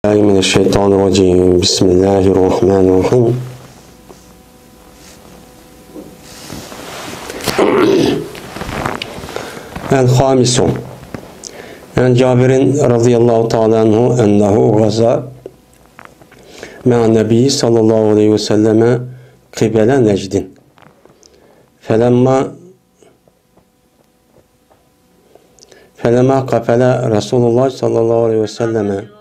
من الشيطان الرجيم بسم الله الرحمن الرحيم الخامس عن جابر رضي الله تعالى عنه أنه غزا مع النبي صلى الله عليه وسلم قبل نجد فلما قفل رسول الله صلى الله عليه وسلم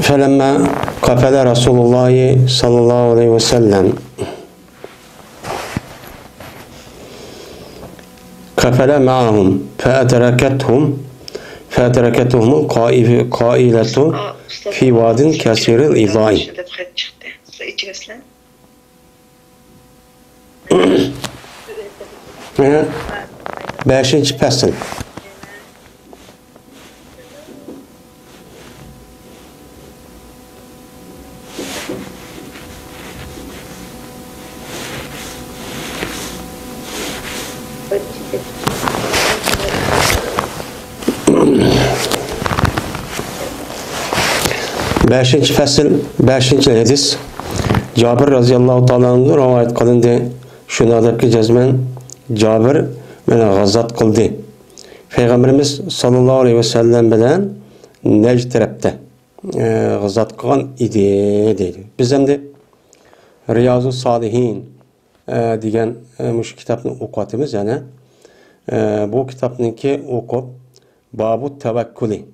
فلما قفل رسول الله صلى الله عليه وسلم قفل معهم فأدركتهم القائلة في واد كثير الإضاء Beşinci fasıl. Beşinci fasıl, beşinci hadis. Cabir radıyallahu ta'ala'nın rivayet kılındı. Şunu adabki cezmen Cabir bana gazat kıldı. Peygamberimiz sallallahu aleyhi ve sellem bilen Necd tarafta gazat kılan idi deydi. Biz hem de Riyazu Salihin degan mush kitapni o'qiyapmiz yana. Bu kitapniki o'qib Babu Tevekkuli,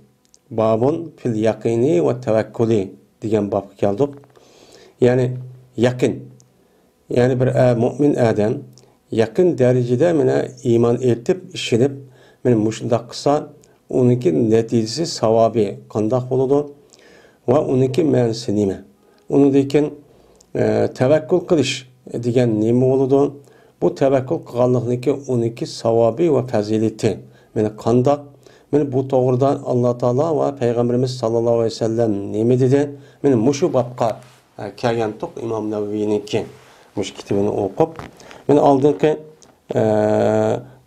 Babun fil yaqini ve tevekkuli degan babga keldik. Yani yakın. Yani bir mümin adam yakın derecede mene iman etip işinip mene muşundaq qilsa uniki neticesi savabi qandaq bo'ladi ve uniki ma'nosi nima? Undan tevekkül qilish degan nima bo'ladi? Bu tevekkül qilganlikniki uniki savabi ve fazilati mene qandaq? Mene bu to'g'ridan Alloh taolo va Payg'ambarimiz sallallohu alayhi vasallam nima dedi? Mene mushu babqa kelgandik İmam Navaviyninki mush kitobini o'qib, men oldingi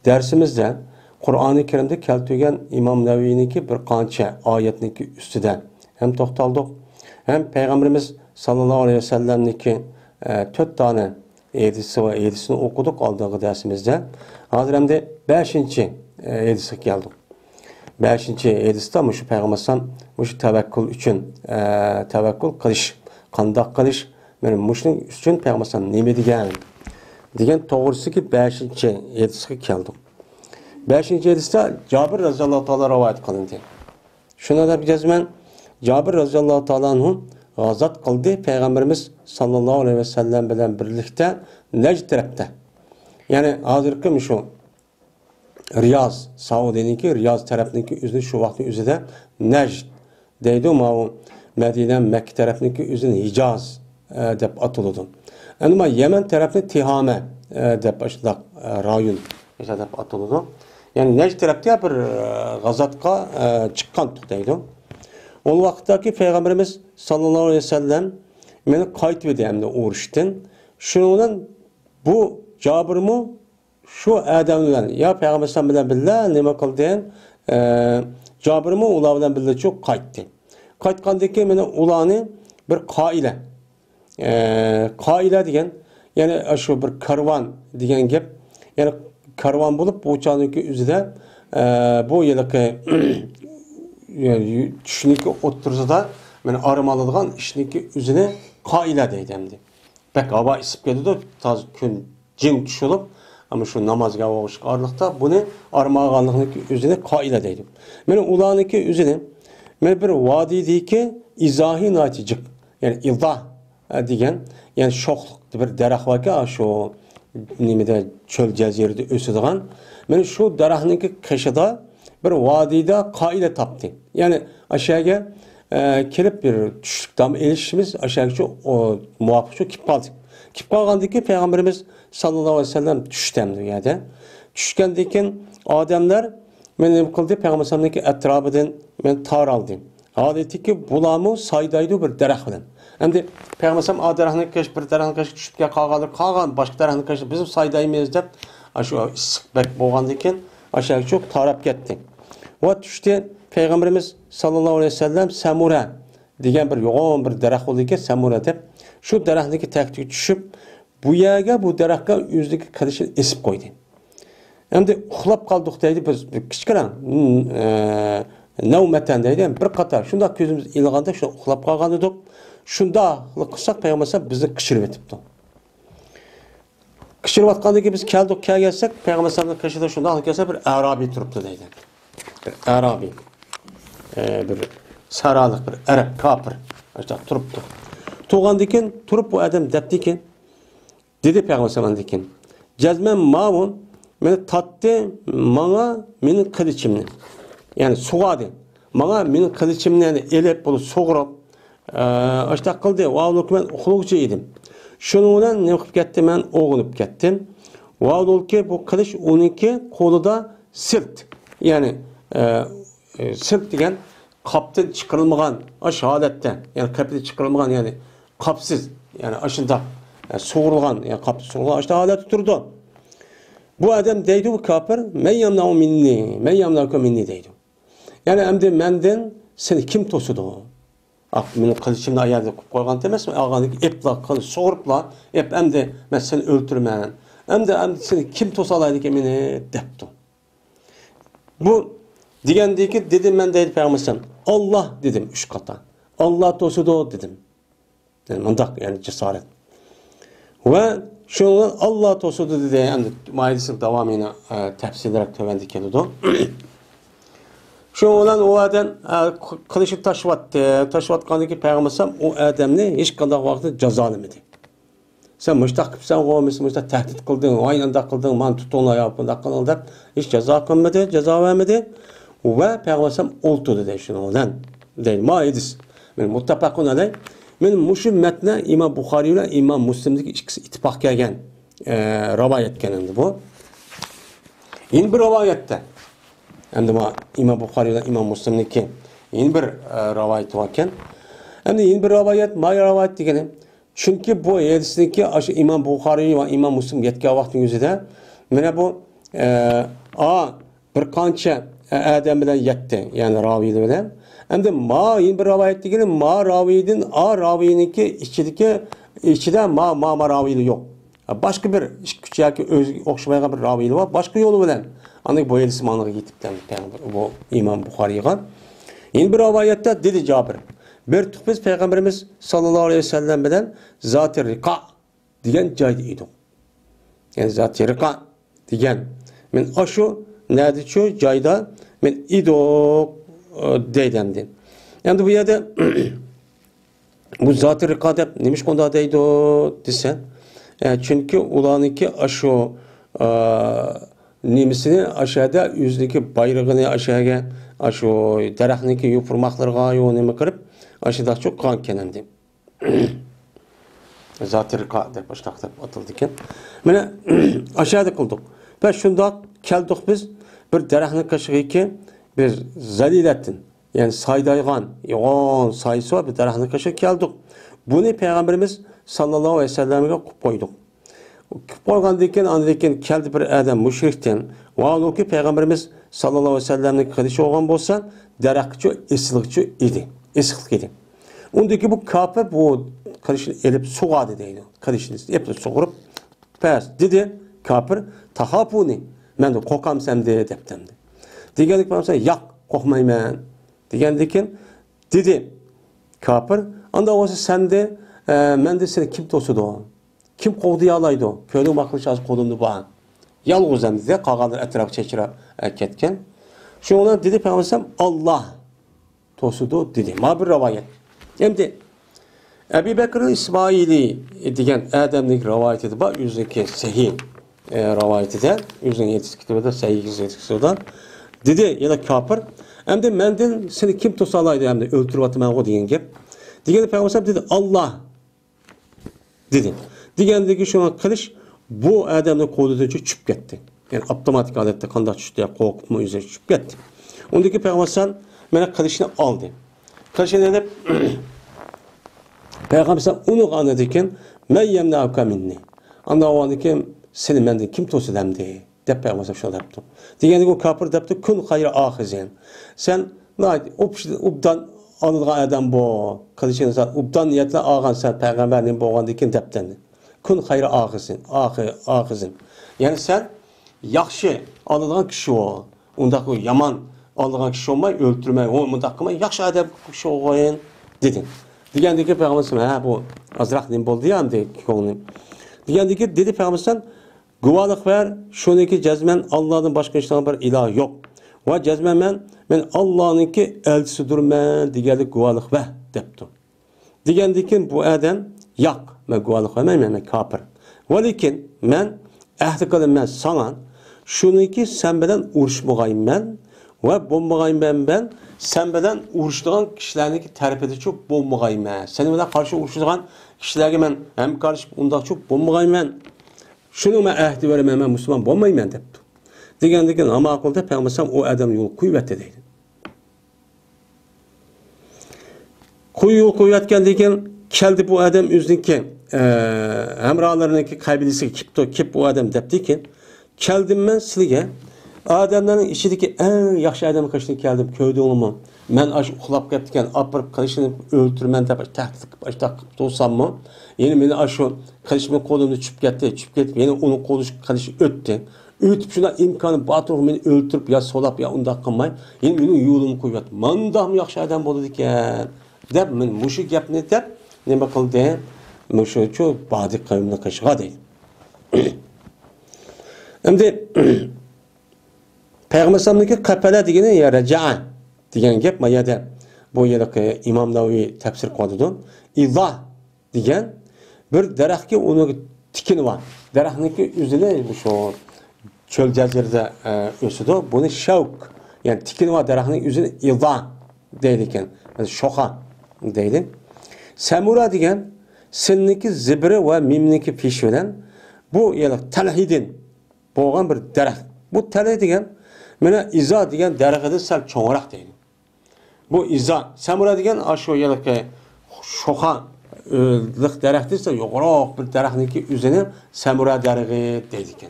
darsimizda Qur'oni Karimda keltirgan İmam Navaviyniki bir qancha oyatniki ustidan hem to'xtaldik, hem Payg'ambarimiz sallallohu alayhi vasallamniki 4 tane hadisi va hadisini o'qidik oldingi darsimizda. Hozir ham 5-chi hadisga keldik. 5-chi hadisda mushu Payg'ambar mushu tavakkul uchun tavakkul qilish, qandoq qilish, men mushuning uchun Payg'ambar nima degan to'g'risiki 5-chi hadisga keldik. 5-chi hadisda Cabir radhiyallohu ta'ala rivoyat qilindi. Shuna deb jazman Cabir radhiyallohu ta'ala anhu g'azat qildi Payg'ambarimiz sallallohu alayhi vasallam bilan birlikda Najd tarafda. Ya'ni hozirgi shu Riyaz, Saudiyaniki Riyaz tarafniki o'zini shu vaqtning o'zida Najd deydi, ma Madina, Makka tarafniki o'zini Hijoz deb atiladi. Ama Yemen tarafni Tihame deb ashulaq rayon deb atiladi. Yani Najd tarafda bir g'azatga chiqqan deydi. O vaqtdagi Payg'ambarimiz sallallohu alayhi vasallam meni qaytib edimdi urushdan. Shundan bu Cabirmi şu adamlar ya Payg'ambar bilan birga nima qildin? Cabirmi ular bilan birga çok qaytdi. Qaytgandan keyin meni ularni bir qoila degan, yani şu bir karvan degan gap, yani karvan bo'lib bu chaniki o'zida bu yilki tushniki o'ttirsada meni armaladigan ishniki o'zini qoila deydi endi. Bak havo isib ketdi, toz kun jim tushilib, ama şu namazga o'g'ishqarlikda buni armag'anlikniki o'zini qoila deydi. Meni ularniki o'zini men bir vodidiki izohi natijik, yani izoh degan, yani sho'xliq bir daraxt varki şu nimada cho'l jazirada o'sadigan. Mana shu daraxtniki qishida bir vadide kaile taptı. Yani aşağıya kelip bir düşükten erişimiz aşağıya muvaffak şu kip kaldık. Kip kalgandaki Peygamberimiz sallallahu aleyhi ve sellem düştemdi yani. Düşkendeki adamlar men kıldı Peygamberimizin etrafından men tar aldım. Adeti ki bulamı saydaydı bir derek bilen. Endi Peygamberim adarahını kaç bir derahını kaç düşüp kalgan başka derahını kaç bizim saydayımız dep aşağı sıkbek bolgandan aşağı çok tarap ketdi. O düştü Peygamberimiz sallallahu aleyhi ve sellem Samura degan bir yoğun bir derek oldu ki Samura dep şu derahdaki taktik düşüp bu yerga bu derakka yüzdeki kılıçını esip koydu. Endi uxlab qaldık deydi biz kichkina navmatan deydi bir qator shunda ko'zimiz ilg'anda shu uxlab qolgan edik. Shunda qilsak Peygamber bizni qishirib etibdi. Qishirib atgandan keyin biz kelsak Peygamberning qishida shunda kelsa bir Arabi turibdi deydi. Bir Arabi bir saraliq bir Arab kafir işte turibdi. Turgandan keyin turib bu odam debdiki dedi Peygamberdan keyin jazman ma'mun meni tattı bana mening qilichimni. Yani soğadı. Bana mening qilichimni yani elep bulup soğurup işte qildi. Vaadolki ben uxlug'chi edim. Şunun bilan ne qilib ketdim? Ben o'g'inib ketdim. Vaadolki bu qilich uniki qo'lida sirt. Yani sirt degan qapdan chiqarilmagan aş holatda, yani qapdan chiqarilmagan yani qapsiz, yani aşında so'g'ilgan, yani qapsiz so'g'ilgan aşda holatda turdi. Bu adam deydi bu kafir men yamna'u minni, men yamna'u minni deydi. Yani endi menden seni kim tosudu? Mening qilichimni ayarda qo'yib qo'ygan emasmi? Ag'aniki epla qilib so'g'iribla, endi men seni o'ltirman. Endi seni kim tosa oladi ekan meni debdi. Bu degandiki dedim men deydi Peygamber Allah dedim 3 qata. Allah tosudu dedim. Yani mundaq yani cesaret. Ve şunun Allah tosudu dedi yani Maidesinin devamını tefsirlerek tövbendi keldi. Şu olan o adam kılıçı taşıvatkanındaki Peygamber o adamni hiç kadar vakti cezalamadı. Sen müştak sen qo'ymisan, müştak tehdit qilding, aynanda qilding, men tutun yapın, qilding deb hiç ceza qilmadi, ceza vermedi ve Peygamber o'ltirdi deydi şunu olan. Deydi Maides. Men muttafaqun alayh. Men mushu matni İmam Buxoriy bilan İmam Muslimdagi ikkisi ittifoq kelgan rivoyat endi bu. Yeni bir rivoyatda endi İmam Buxoriy bilan İmam Muslimniki yeni bir rivoyat ekan. Endi yeni bir rivoyat, may rivoyat degani çünkü bu hadisdeki aşı İmam Buxoriy ve İmam Muslim yetken vaqtning o'zida mana bu bir qancha adam bilan yetdi, yani raviylar bilan. Endi yeni bir rivoyat degani raviydan raviyiniki ichida raviyli yok. Başka bir kuch yoki o'ziga o'xshamagan bir raviyli var. Başka yolu bilan ana bu hadis ma'noga yetibdi bu İmam Buxoriyga. Yeni bir rivoyatda dedi Jabir bir biz Peygamberimiz sallallahu aleyhi ve sellem bilen Zat-ı Rika degan joyda edik. Yani Zat-ı Rika degan men aşu nerede şu joyda men edik deydi. Yani bu yerde bu Zat-ı Rika deb nemish qonda deydi desen çünkü ulanınki aşu nemisini aşağıda yüzdeki bayrağını aşağıya aşu daraxtniki yupurmaqlarga yo nima qilib aşağıda çok kan kenendi. Zat-ı Rika deb başlaqdab atıldı ekan. Mana aşağıda qildik. Ve şunda keldik biz bir daraxtni qashig'iga biz zalilattin, yani saydaygan, yo'g'on sayısı var bir daraxtni qashig'iga keldik. Bunu Peygamberimiz sallallahu aleyhi ve sellem'e qo'yib qo'ydik. Qo'yib qo'ygandan keyin andan keyin keldi bir adam mushrikdan. Vao'ki Peygamberimiz sallallahu aleyhi ve sellem'ning qilishi olgan bo'lsa, daraxtchi esliqchi edi. Esliq edi. Undaki bu kafir bu qilishni elib so'g'adi deydi. Qilishni elib so'g'irib pas dedi kafir tahapuni. Men de qo'rqamsam debdi. Deganlik bo'lsa, yo'q, qo'rqmayman. Degandan keyin dedi kafir, anda olsa sende men de seni kim to'sidi? Kim qovdiya olaydi? Ko'rib maqlish az qo'limda bor. Yolg'izam dedi, qolganlar atrof chechirab ketgan. Shuni dedi Peygamber Allah to'sidi dedi. Ma bir rivoyat. Endi Ebu Bekir İsmaili degan adamning rivoyati bor, yüzdeki sahih rivayetide, 107 kitabında sahih kitapda dedi ya da kafir. Hem de menden seni kim tosalaydı hem de öldürüp atman o degan gap. Degende Peygamber dedi Allah dedi. Degandagi şunu qilish bu adamning qo'lidan tushib ketdi. Yani avtomatik holatda qanday tushdi, qo'rqibmi o'zi tushib ketdi. Undagi Peygamber meni qilishni oldi. Qilishni deb Peygamber uni anladı ekan, "Men yemna'uka minni." Anda o andikin seni menden kim to'sidamdi deb Peygamber shuni debdi. Degandagi o kafir debdi, "Kun xayri axizin." Sen obdan alınğan adam bu, qilishini obdan niyatla olgan sen payg'ambarning bo'lgandikin debdi. Kun xayri axizin. Yani sen yaxshi alınğan kishi o. Undaq o yaman alınğan kishi olmay, öldürmay, o mundaq qilmay, yaxshi adam kishi o'g'in dedi. Degandagi Peygamber ha bu azroq nim bo'ldi ham dedi ko'nglim. Degandagi dedi Peygamber guvohlik ver, shuniki jazman Allohdan boshqa hech bir iloh yo'q. Va jazman men Allohningki elchisidirman deganlik guvohlik ver debdi. Degandikin bu adam yo'q, men guvohlik vermayman, men kafir. Va lekin men ahd qilaman sana shuniki sen bilan urushmag'ayman va bo'lmag'ayman ben sen bilan urushadigan kishilarniki tarafida cho'p bo'lmag'ayman. Sen bilan qarshi urushadigan kishilarga men ham qarshi undaq cho'p bo'lmag'ayman. Shuni men ahd beraman, men musulmon bo'lmayman debdi. Degandikin ama aqlda Peygamber o adam yo'l qo'yibdi deydi. Qo'yib qo'yatgandikin keldi bu adam o'ziniki hamrohlariniki qabilasiga kep bu adam debdikin, keldim men sizga adamlarning ichidagi eng yaxshi adam qilishni keldim, ko'rdingmi? Men ash uxlab ketgan, opirib qilishni o'ltirman deb tahdid qilib to'sammi? Yeni meni ashu qilishni qo'limda tushib ketdi, yeni uni qo'lish qilish o'tdi. Ötüp şuna imkanı batırıp beni öldürüp ya solap ya undaq qilmay, yeni mening yo'limni qo'yat. Mandam yaxshi adam bo'ldi ekan. Deb men mushu gapni deb nima qildi? Mushu badi qavmni qishg'a deydi. Endi Payg'ambarımniki qapala degani ya raja'a degan gap mayada bu yerda Imom Navoiy tafsir qildi. İzah degan bir daraxtga uni tikini bor. Daraxtniki o'zini shu çöl cazirde ösüdü. Bunu şavk, yani tikinva daraxtning o'zini iza deydiken, yani şoqa deydi. Samura degan sinniki zibri ve mimniki fiş bilan bu yani talhidin bo'lgan bir daraxt. Bu talhid degan mana iza degan daraxtdan sal cho'ngroq deydi. Bu iza, samura degan shu yerda şoqa liq daraxt desa yo'qroq bir daraxtniki o'zini samura darag'i deydiken.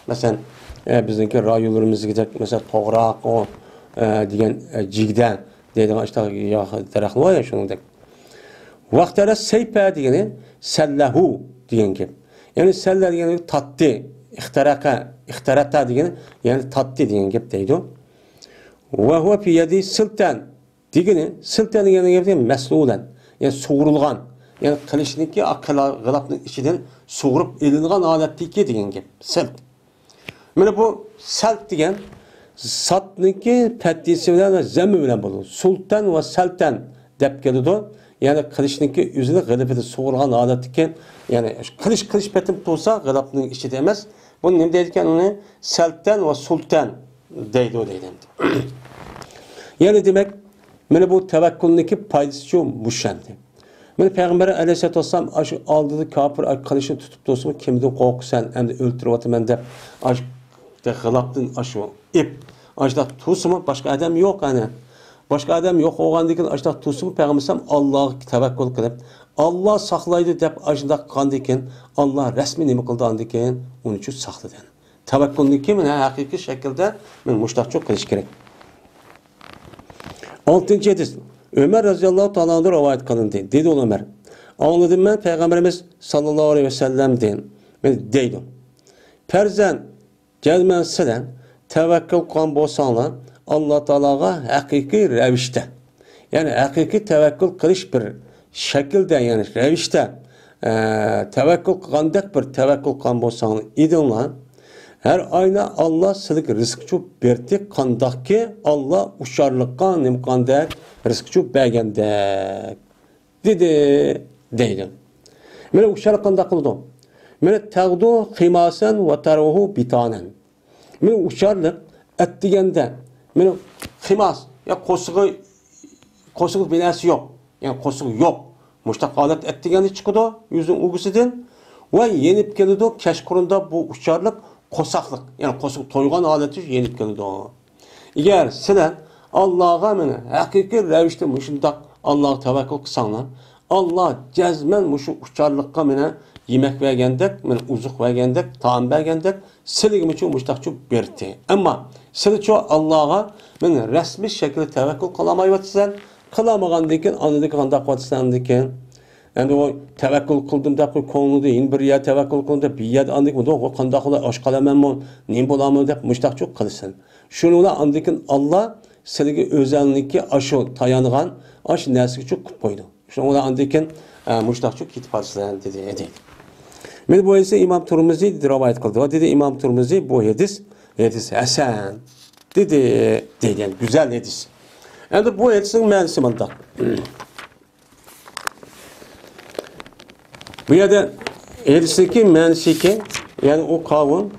Mesela bizdeki rayonlarımızda mesela toğraq o degan jigdan deydigan işte daraxt var ya shuningdek. Vaqtlara saypa degani sallahu degan gap. Yani sallar degani tatdi, ixtarata degani yani tatdi degan gap deydi. Va huwa fi yadi sultan degani sultan degani gap mas'ulan, yani sug'urilgan, yani qilishniki g'ilabning ichidan sug'urib ilingan holatdagi degan gap. Silt. Mana bu salt degan satniki pattisi bilan va zammi bilan bo'ladi. Sultan va saltan deb keladi. Yani qilishniki o'zini g'ilabida sug'urgan holatdagi, yani qilish patim bo'lsa g'ilabning ichida emas. Buni nima deydi ekan uni? Saltan va sultan deydi o deydi. Yani demek mana bu tavakkulniki foydasi shu mushandi. Mana Payg'ambar alayhisolatu vasallam shu oldida kafir qilishni tutib tursa, kimdan qo'rqsan, endi o'ltiryapman deb g'ilabdan shu ip ashda tursa boshqa adam yo'q ana. Boshqa adam yo'q bo'lgandan ashda tursa Payg'ambar Allohga tavakkul qilib, Alloh saqlaydi deb ashda qandikin, Alloh rasmiy nima qilgandikin, uni uchun saqladi. Tavakkulniki mana haqiqiy shaklda men mushtaqcho qilish kerak. 6-cı hadis. Ömer radıyallahu ta'ala anhu rivayet kılındı. Dedi o Ömer. Anladım ben Peygamberimiz sallallahu aleyhi ve sellem deyin. Ben deydim. Perzen gelmen silen tevekkül kan bolsanlar Allah Teala'ga hakiki revişte. Yani hakiki tevekkül kılış bir şekilde yani revişte tevekkül kandak bir tevekkül kan bolsanlar idinler. Her ayna Allah silik rızıkçı berdi kandak ki Allah uşarlıkka nimkandak rızıkçı bergendak deydi. Mene uşarlık kandak kıldı. Mene tağdu kıymasen ve taruhu bitanen. Mene uşarlık et degende meni ximas ya qo'sig'i binasi yo'q. Yani qo'sig'i yo'q. Mushtaq holat et degende chiqadi yuzning ugisidan va yenib keladi. Kashqurunda bu ucharlik qo'saqliq. Yani qo'siq to'ygan holati yenib keladi. Agar sizlar Allah'a meni haqiqiy ravishda mushundaq Allohga tavakkul qilsanglar, Allah cazmen muşu uçarlıkka mene yemek vergendek, mene uzuq vergendek, taam vergendek, siligim için muştakçı berdi. Ama silig çoğu Allah'a mene resmi şekilde tevekkül kılamayvatsan, kılamagandayken, anladık andak vatsandiken, yani o tevekkül kıldım da konuda in bir yer tevekkül kıldım da bir yer andık mı da o kandakla aş kalamam mı, nim bulamam da muştakçı kılsın. Şununla andıkın Allah siligi özellikle aşı tayanıgan, aş nesli çok koydu. Şunu ola andiken muştakçı kitap aslan dedi. Men bu ise İmam Turmuzi rivayet kıldı. Dedi İmam Turmuzi bu hadis hasan dedi. Yani güzel hadis. Yani bu hadisin manası manda. Bu yerde hadisteki manası ki yani o kavun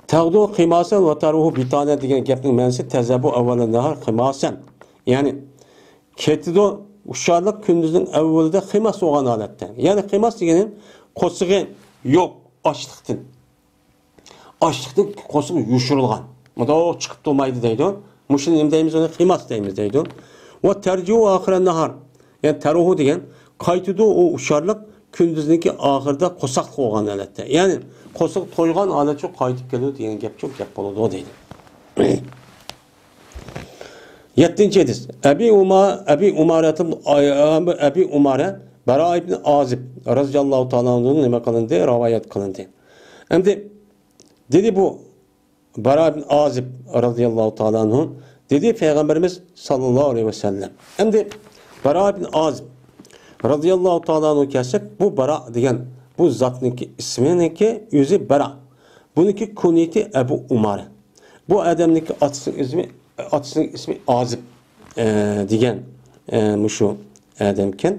tağdu qimasan ve taruhu bitane degan gapning manası tezabu avvalan nahar qimasan. Yani ketido uşarlık gündüzün evvelinde ximas olan aletten. Yani ximas degenin qo'sig'i yo'q açlıktan. Açlıktan qo'sig'i yushirulgan. Mudo chiqib turmaydi deydi. Mushuni nima deymiz uni ximas deymiz deydi. Va tarjiu oxiran nahar. Yani taruhu degan qaytidi o uşarlık gündüzniki oxirida qo'saq qo'ygan alatda. Yani qo'siq to'ygan alatcha qaytib keladi degan gap çok gap bo'ladi deydi. 7. hadis. Abi Umare Bara ibn Azib radıyallahu ta'ala anhu'nun nima qilindi? Rivoyat qilindi. Endi dedi bu Bara ibn Azib radıyallahu ta'ala anhu dedi Peygamberimiz sallallahu aleyhi ve sellem. Endi Bara ibn Azib radıyallahu ta'ala anhu kelsek bu Bara degan bu zatniki isminiki yüzü Bara. Buniki kuniti Ebu Umare. Bu adamniki atasının ismi Azib degan muşu adamken.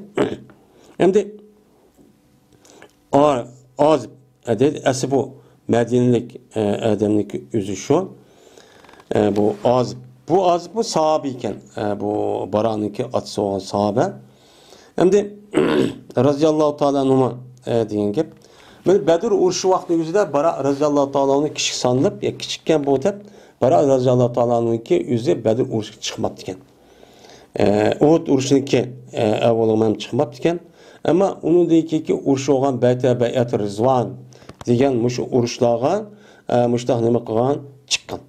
Hem de Azib dedi esi bu Medinelik adamlik yüzü şu. Bu Azib. Bu Azib bu sahabeyken bu Bara'nınki atısı olan sahabe. Hem de radıyallahu ta'ala anhuma degan gap. Bedir uruşu vakti yüzüde Bara radıyallahu ta'ala anhu kişi sanılıp ya küçükken bu tep Bara radıyallahu ta'ala anhu'nki yüzü Bedir uruşu çıkmaptı iken. Uhud uruşunki evvelomam çıkmaptı iken. Ama onun deyiki uruşu olan Beyat-ı Rizvan degan muşu uruşlarga muştaq nima qilgan chiqqan.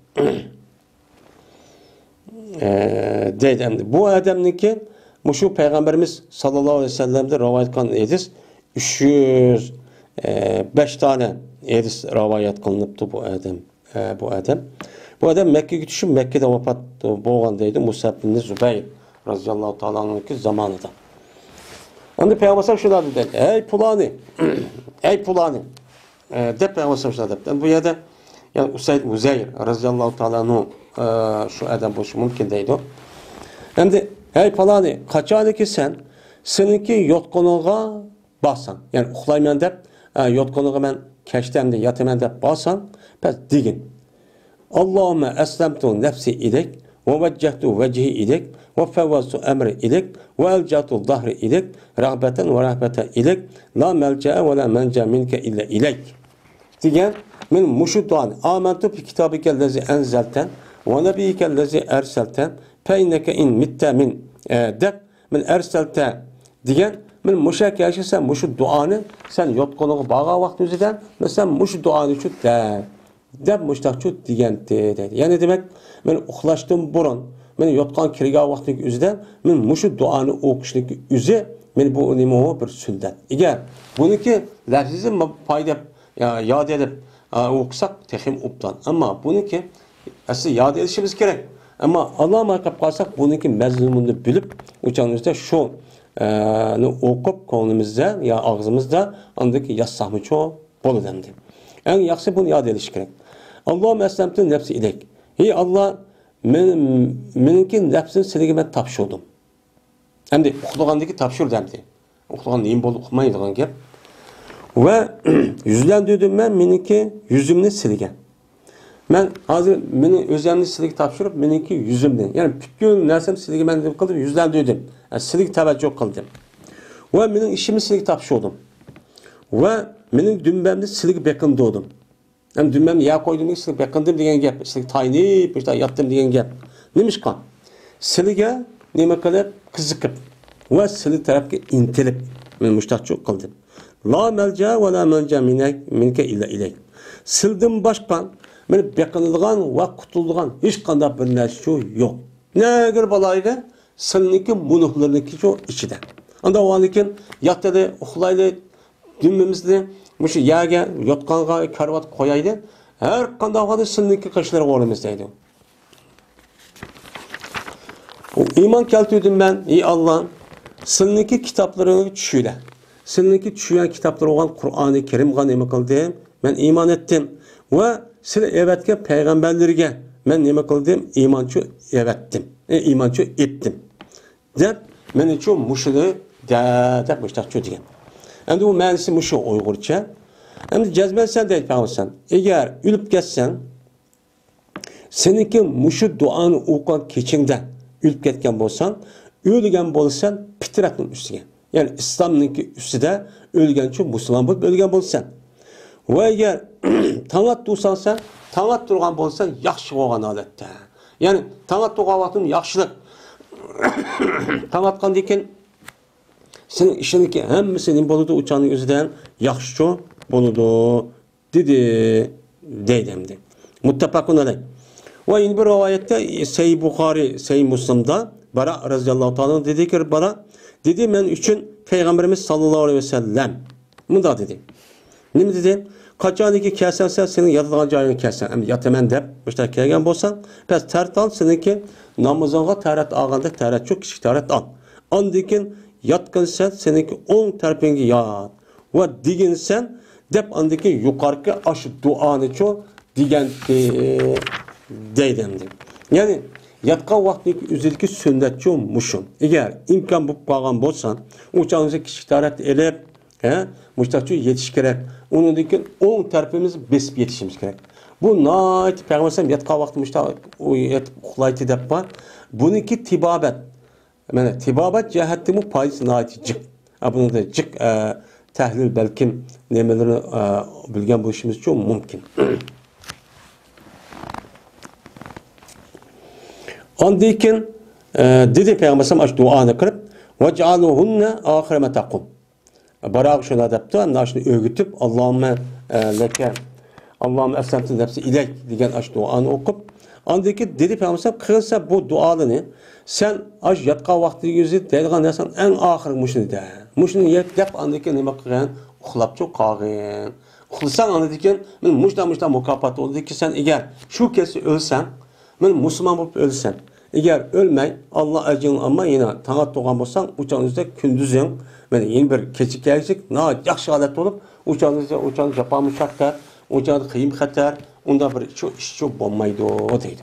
Deydi. Bu adamniki muşu Peygamberimiz sallallahu aleyhi ve sellem'de rivayet kılan hadis 305 tane hadis rivayet kılınıptı bu adam. Bu adam Mekke'ye düşüp Mekke'de vefat bolgan deydi Musab ibn Zübeyir radıyallahu ta'ala anh'ın zamanında. Onda Peygamber şunlar dedi. Ey pulani. Ey pulani. De Peygamber şunlar dedi. Bu yerde yani Usayd Muzeyr radıyallahu ta'ala anhu şu adam bu şu mümkün deydi. Hem de hey pulani kaçanı ki sen seninki yotkonuğa basan. Yani uxlayman deb yotkonuğa ben keştemde yatıman deb basan. Pes digin. Allahümme eslemtu nefsi ilek ve veccehtu vecihi ilek ve fevvastu emri ilek ve elcatu zahri ilek rahbeten ve rahbeten ilek la melce'e ve la mence minke illa ilek. Diyen min muşuddan amentu fi kitabikellezi enzelten ve nebiyikellezi erselten peyneke in mitte min deb min erselte diyen min muşak yaşa muşu duanı sen yotkonuğu bağa vakti üzeden mesela muşu duanı şu deb muştakçı degenti dedi. Yani demek men uxlashdan burun, men yotgan kirgan vaqtning o'zida men mushu duoni o'qishlik o'zi men bu nima bir sunnat. Agar buniki lafzi foyda yod edib o'qisak texim obdan. Ammo buniki asli yod edishimiz kerak. Ammo alloh qilib qolsak buniki mazmunini bilib o'chanimizda shu o'qib ko'nglimizda yo og'zimizda andaki yazsaqmicho bo'ladi. En yaxshi buni yod edish kerak. Allah'ım eslemtu nefsi ilek. Hey Allah, meniki nefsini siligi ben tapşırdım. Hem de uxlagandaki tapşırdı hem de. Uxlagan neyim bolu uxmaydigan gap. Ve yüzlendirdim ben meniki yüzümni silgen. Ben hazır benim özelliğini sizge tapşırıp benimki yüzümden. Yani bütün nersem sizge ben de kıldım, yüzlendirdim. Yani sizge teveccüh kıldım. Ve benim işimi sizge tapşırdım. Ve benim dümbemde sizge bekindim. Yani dümbem ya koydum sizge bekindim diyen gap. Sizge taynayıp işte yattım diyen gap. Neymiş kan? Sizge neme kılıp kızıkıp ve sizge tarafga intilip ben müştahçı kıldım. La melca ve la melca minke illa ileyk. Sildim başkan, beni bekinilgan ve kutulgan hiç kanda bir nersi yok. Ne gör balaydı? Siliniki munuhlarındaki şu içide. Anda o anıkin yattadı, uxlaydı, dümmemizdi, muşu yaga, yotkanga karvat koyaydı. Her kanda vadı siliniki kışları oğlumuzdaydı. İman keltiyordum ben, iyi Allah'ın. Siliniki kitaplarını düşüyle. Siliniki düşüyen kitapları olan Kur'an-ı Kerim ganime kıldı. Ben iman ettim. Ve size evetke peygamberlerine ben neme kıldım? İmançı evettim. İmançı ettim. Dep men için muşulu dep müştakçı diyen. Hem de bu mənisi muşu Uygurca. Hem de cezben sen de etmezsen. Eğer ülüp geçsen seninki muşu duanı okuyan keçinden ülüp ketken bolsan, ölgen bolsan pitiratın üstüne. Yani İslam'ınki üstüde ölgen için Müslüman bulup ölgen bolsan. Ve eğer tanat dursan sen, tanat durgan bolsan yaxşı olgan aletте. Yani tanat durgan vaktin yaxşılık. Tanatkan deyken senin işindeki hemmisinin boludu uçanın özüden yaxşı boludu dedi deydemdi. Muttefakun aleyh. Ve yine bir rivayette Sahih Bukhari, Sahih Müslim'da Bara radıyallahu ta'ala dedi ki Bara dedi men üçün Peygamberimiz sallallahu aleyhi ve sellem bunda dedi. Ne mi dedi? Kaçaniki kelsen sen senin yatılan cayını kelsen. Ama yatemen dep işte kelgen bolsan, pes tert al seninki namazınga tarat alganda tarat çok kişi tarat al. Andikin yatkın sen seninki 10 terpengi yat. Ve digin sen dep andiki yukarıki aşı duanı ço digen deydemdi. Yani yatkan vaktiki üzerindeki sünnetçi olmuşum. Eğer imkan bu bağlan bolsan, uçağınızı kişi tarat elep, müştakçı yetiş gerek. Onun dikin 10 terpimiz besip yetişimiz gerek. Bu nait peygamberim yatkan vakti müştak uxlaytı dep var. Bununki tibabet. Yani tibabet cehettimu paydası nait cık. Bunu da cık tahlil belkim nemelerini bilgen bu işimiz çok mümkün. Andayken dedi peygamberim aç duanı kırıp vec'aluhunne ahireme takum. Barak şuna depti, naşını öğütüp Allahümme leke, Allahümme eslemtin nefsi ilek diyen aç duanı okup, andaki dedi peygamberim kılsa bu dualını sen aç yatka vakti yüzü deyilgan dersen en ahir muşunu de. Muşunu yep andaki nime kıyan uxlap çok kağın. Uxlasan andaki men muşta mukafat oldu ki sen eğer şu kesi ölsen, men Müslüman bulup ölsen. Eğer ölmey Allah ecrin ama yine tanat doğan bolsan uçağınızda kündüzün yani yeni bir keçi gelecek yaxşı alet olup uçağınız yapamı şartlar uçağınız kıyım xatar onda bir iş çok olmaydı o deydi.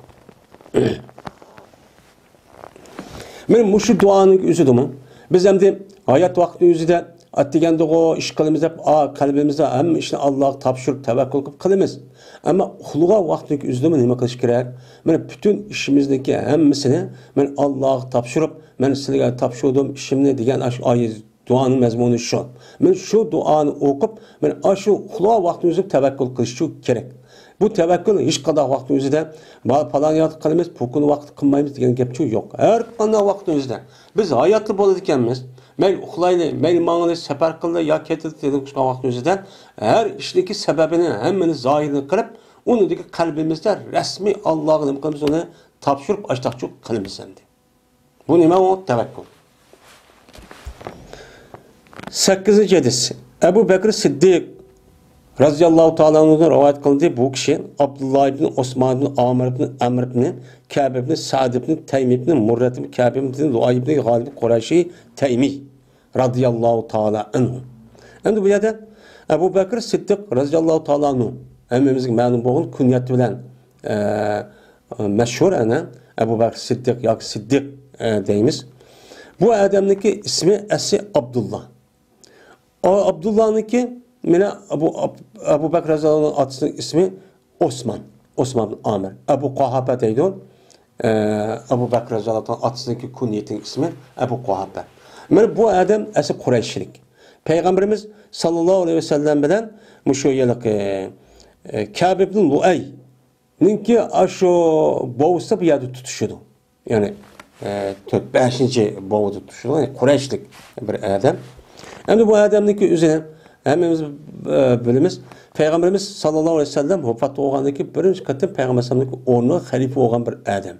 Men şu duanın üzüdümü biz hem de hayat vakti üzüde attigende o iş kılımız hep kalbimizde hem işte Allah'a tapşırıp tevekkül kılımız. Ama huluğa vaktindeki üzüdümü nime kılış gerek? Ben bütün işimizdeki hemmisini ben Allah'a tapşırıp ben sizlere tapşırdım işimni diyen ayet duanın mezmunu şu. Ben şu duanı okup ben şu huluğa vaktindeki tevekkül kılış gerek. Bu tevekkül hiç kadar vaktimizde falan yatı kılımız, pukunu vakti kılmayımız diyen gepçu yok. Her kadar vaktimizde biz hayatlı boladıkenmiz. Meyl uxlaylı, meyl mağlı, sefer kıldı, ya ketildi dedik kuşkan vaktimizden her işdeki sebebini hemen zahirini kırıp onu deki kalbimizde resmi Allah'ın imkanımız onu tapşırıp açtakçuk kılımız hem de. Bu nime o tevekkül. 8. hadis. Ebu Bekir Siddiq radıyallahu ta'ala'nın rivayet kıldığı bu kişi Abdullah ibn Osman ibn Amr ibn Amr ibn Kâb ibn Sa'd ibn Teym ibn Murret ibn Kâb ibn Luay ibn Galib Kureyşi Teymi radıyallahu ta'ala anhu. Endi bu yerde Ebu Bekir Siddiq radıyallahu ta'ala anhu hemmimizin ma'lum bo'lgan kunyati bilan meşhur ana Ebu Bekir Siddiq yoki Siddiq deymiz. Bu adamniki ismi Esi Abdullah. O Abdullah'nınki Mina Abu Bekir Razı'nın adının ismi Osman. Osman ibn Amir. Ebu Kuhafe deydi. Ebu Bekir radıyallahu anh atasındaki kunniyetin ismi Ebu Kuhafe. Yani bu adam asıl Kureyşlik. Peygamberimiz sallallahu aleyhi ve sellem bilen şu yıllık Kâb ibn Lu'ay ninki aşo boğusta bir yerde tutuşuyordu. Yani 5. boğuda tutuşuyordu. Yani Kureyşlik bir adam. Hem de bu adamdaki üzerine hemimiz bilimiz Peygamberimiz sallallahu aleyhi ve sellem vefat olgandaki birinci katı Peygamber sallallahu aleyhi ve sellem'deki onu halife olan bir adam.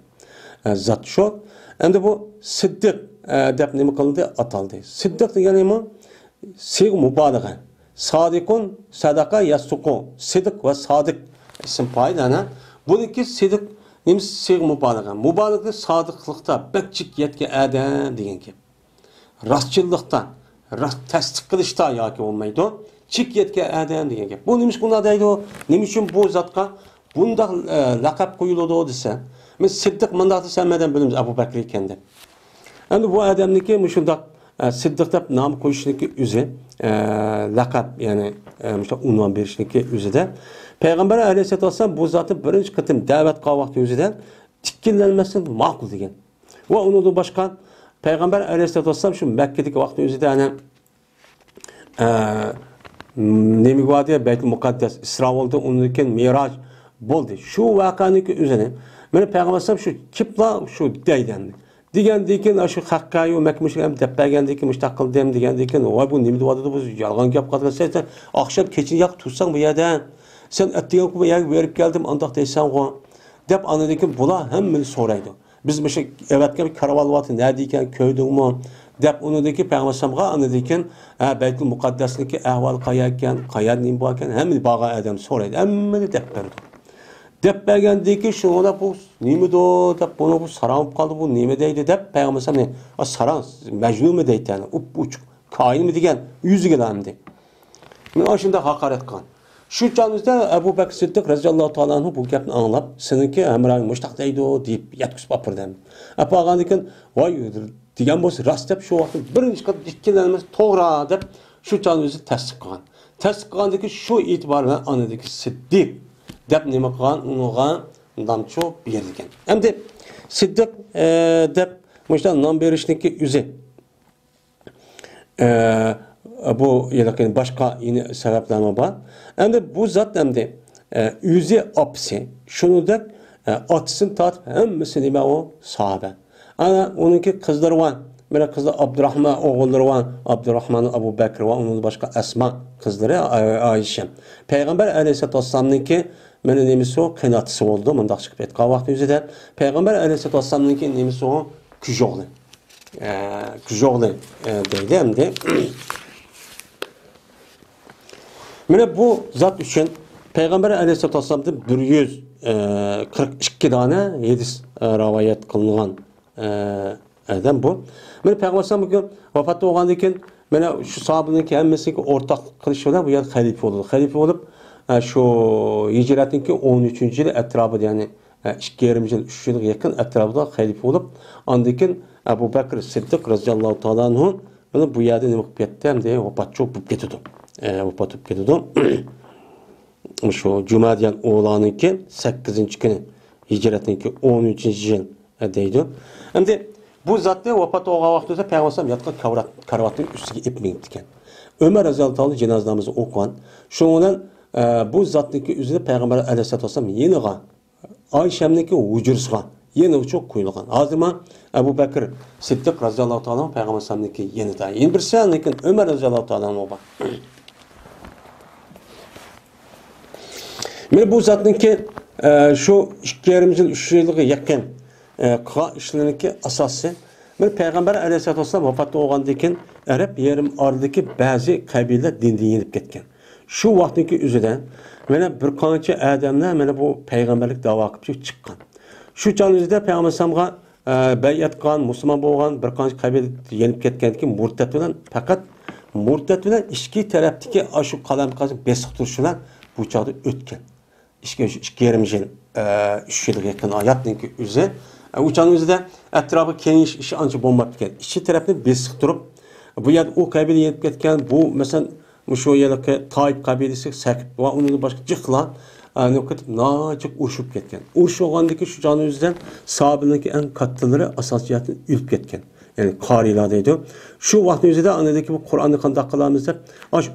Zat şu. Hem de bu Siddiq dep nima qildi ataldı. Siddiq degani mi? Sig mübalağa. Sadikun sadaka yasuku. Siddiq ve sadık isim paydana. Buniki Siddiq nimiz sig mübalağa. Mübalağa sadıklıkta bekçik yetki adam degan ki. Rastçılıkta, tasdik qilishda yoki olmaydi. Chik yetki adam degan gap. Bu nimish bunda deydi? Nima uchun bu zatga bunda laqab qo'yiladi desa? Men Siddiq mundaq desamadan bilamiz Abu Bakr ekan deb. Endi bu adamniki shundoq Siddiq deb nom qo'yishniki o'zi laqab, ya'ni shundoq unvon berishniki o'zida Payg'ambar alayhisolatu vasallam bu zotni birinchi qatim da'vat qilgan vaqt o'zida tikkinlanmasdan ma'qul degan. Va undan boshqa Payg'ambar alayhisolatu vasallam shu Makkadagi vaqt o'zida ana nima bo'ldi? Baytul Muqaddas Isro bo'ldi, undan keyin Miroj bo'ldi. Shu voqeaniki o'zini mana Payg'ambar alayhisolam shu kipla shu deydan. Degandan shu haqqayu makmushga ham deppagandan keyin mustaqil dem degandan keyin voy bu nima deyapti bu yolg'on gap qilgan sen oqshom kechini yoq tursang bu yerdan sen atdigan bu yerga berib keldim andoq deysan-ku deb anadan keyin bular hammani so'raydi. Biz o'sha evatga karavalvati nada ekan ko'ydingmi deb unidagi Payg'ambar alayhisolamga anadan keyin Baytul Muqaddasniki ahvol qayakan, qayerda nima bor ekan hammani baga odam so'raydi. Hammani deb berdi. Deb bergandiki shunda bu nimado deb buni bu saram qoldi bu nima deydi deb Payg'ambar alayhisolam saram majnunmi deydi uch koinmi degan yuziga lamdi. Men o'shunda haqorat qilgan. Shu chog'imizda Abu Bakr Siddiq radhiyallohu ta'ala anhu bu gapni anglab, seniki hamroing mushtaq deydi deb yatkizib oldirdim. Apag'andan keyin voy degan bo'lsa rost deb shu vaqtda birinchi qat ikkilanmas to'g'ri deb shu chog'imizda tasdiq qilgan. Tasdiq qilgandan keyin shu e'tibor bilan anadagi Siddiq deb nima qilgan unga nomcho berilgan. Endi Siddiq deb mushta nom berishniki o'zi bu yaqin boshqa yeni sabablar bor. Endi bu zot endi o'zi opsi shuningdek otisini tortib hammasi nima u sahoba. Ana uniki qizlari bor. Mana qizlar Abdurrahman o'g'illari bor. Abdurrahman Abu Bakr va uning boshqa Asma qizlari Aisha. Payg'ambar alayhisolatu vasallamniki mana nimasi o qinatisi bo'ldi. Mundaq chiqib ketgan vaqt o'zida Payg'ambar alayhisolatu vasallamniki nimasi o kujoqli. Kujoqli deydi endi. Mana bu zot uchun Payg'ambar alayhisolatu vasallamdan 142 dona hadis rivoyat qilingan adam bu. Mana Payg'ambar alayhisolam vafot bo'lgandan keyin mana shu sahobalarning hammasiga o'rtoq qilish bilan bu yer xalifa bo'ldi. Xalifa bo'lib shu hijratning 13-yil atrofida, ya'ni 2,5 yil, 3 yilga yaqin atrofida xalifa bo'lib, undan keyin Abu Bakr Siddiq radhiyallohu ta'ala anhu mana bu yerda nima qilib ketdi hamda vafot bo'lib ketdi. Vafot bo'lib ketdi. Shu Jumadiyan o'g'loniki 8-kuni hijratning 13-yil deydi. Endi bu zotni vafot bo'lgan vaqtida Payg'ambar sollallohu alayhi vasallam yotgan karavotning ustiga ipmingdi ekan. Umar roziyallohu anhu janozamizni o'qigan. Shundan bu zotniki o'zida Payg'ambar alayhisolatu vasallam yeniga Oyshamniki hujursiga yeni uchoq qo'yilgan. Hozir men Abu Bakr Siddiq roziyallohu ta'ala Payg'ambar sollallohu yenida. Endi birsi lekin Umar roziyallohu ta'ala bor. Men bu zotniki shu 2,5 yil 3 yilga yaqin qilgan ishlarniki asosi men Payg'ambar alayhisolatu vasallam vafot bo'lgandan keyin Arab yarim oralidagi ba'zi qabilalar dindan yenib ketgan. Shu vaqtdagi o'zida mana bir qancha odamlar mana bu payg'ambarlik da'vo qilib chiqqan. Shu chog'da Payg'ambar alayhisolamga bay'at qilgan, musulmon bo'lgan bir qancha qabila yenib ketgandan keyin murtad bilan faqat murtad bilan ikki tarafdagi shu qalam qazib besiq turishlar bu chog'da o'tgan. 2,5 yil 3 yilga yaqin hayotning o'zi uçan o'zida atrofi kengish ishi ancha bo'lmabdi ekan. Ikki tarafni besiq turib, bu yer u qabila yenib ketgan, bu masalan shu yerga Toyib qabilasi Sakib va uning boshqa jiqlar Nacık uruşup ketken. Uruş olgandaki şu canı yüzden sahabeninki en kattıları asasiyatını ülüp ketken. Yani kariladaydı. Şu vaktin yüzde anedeki bu Kur'an'ı kandak kılamızda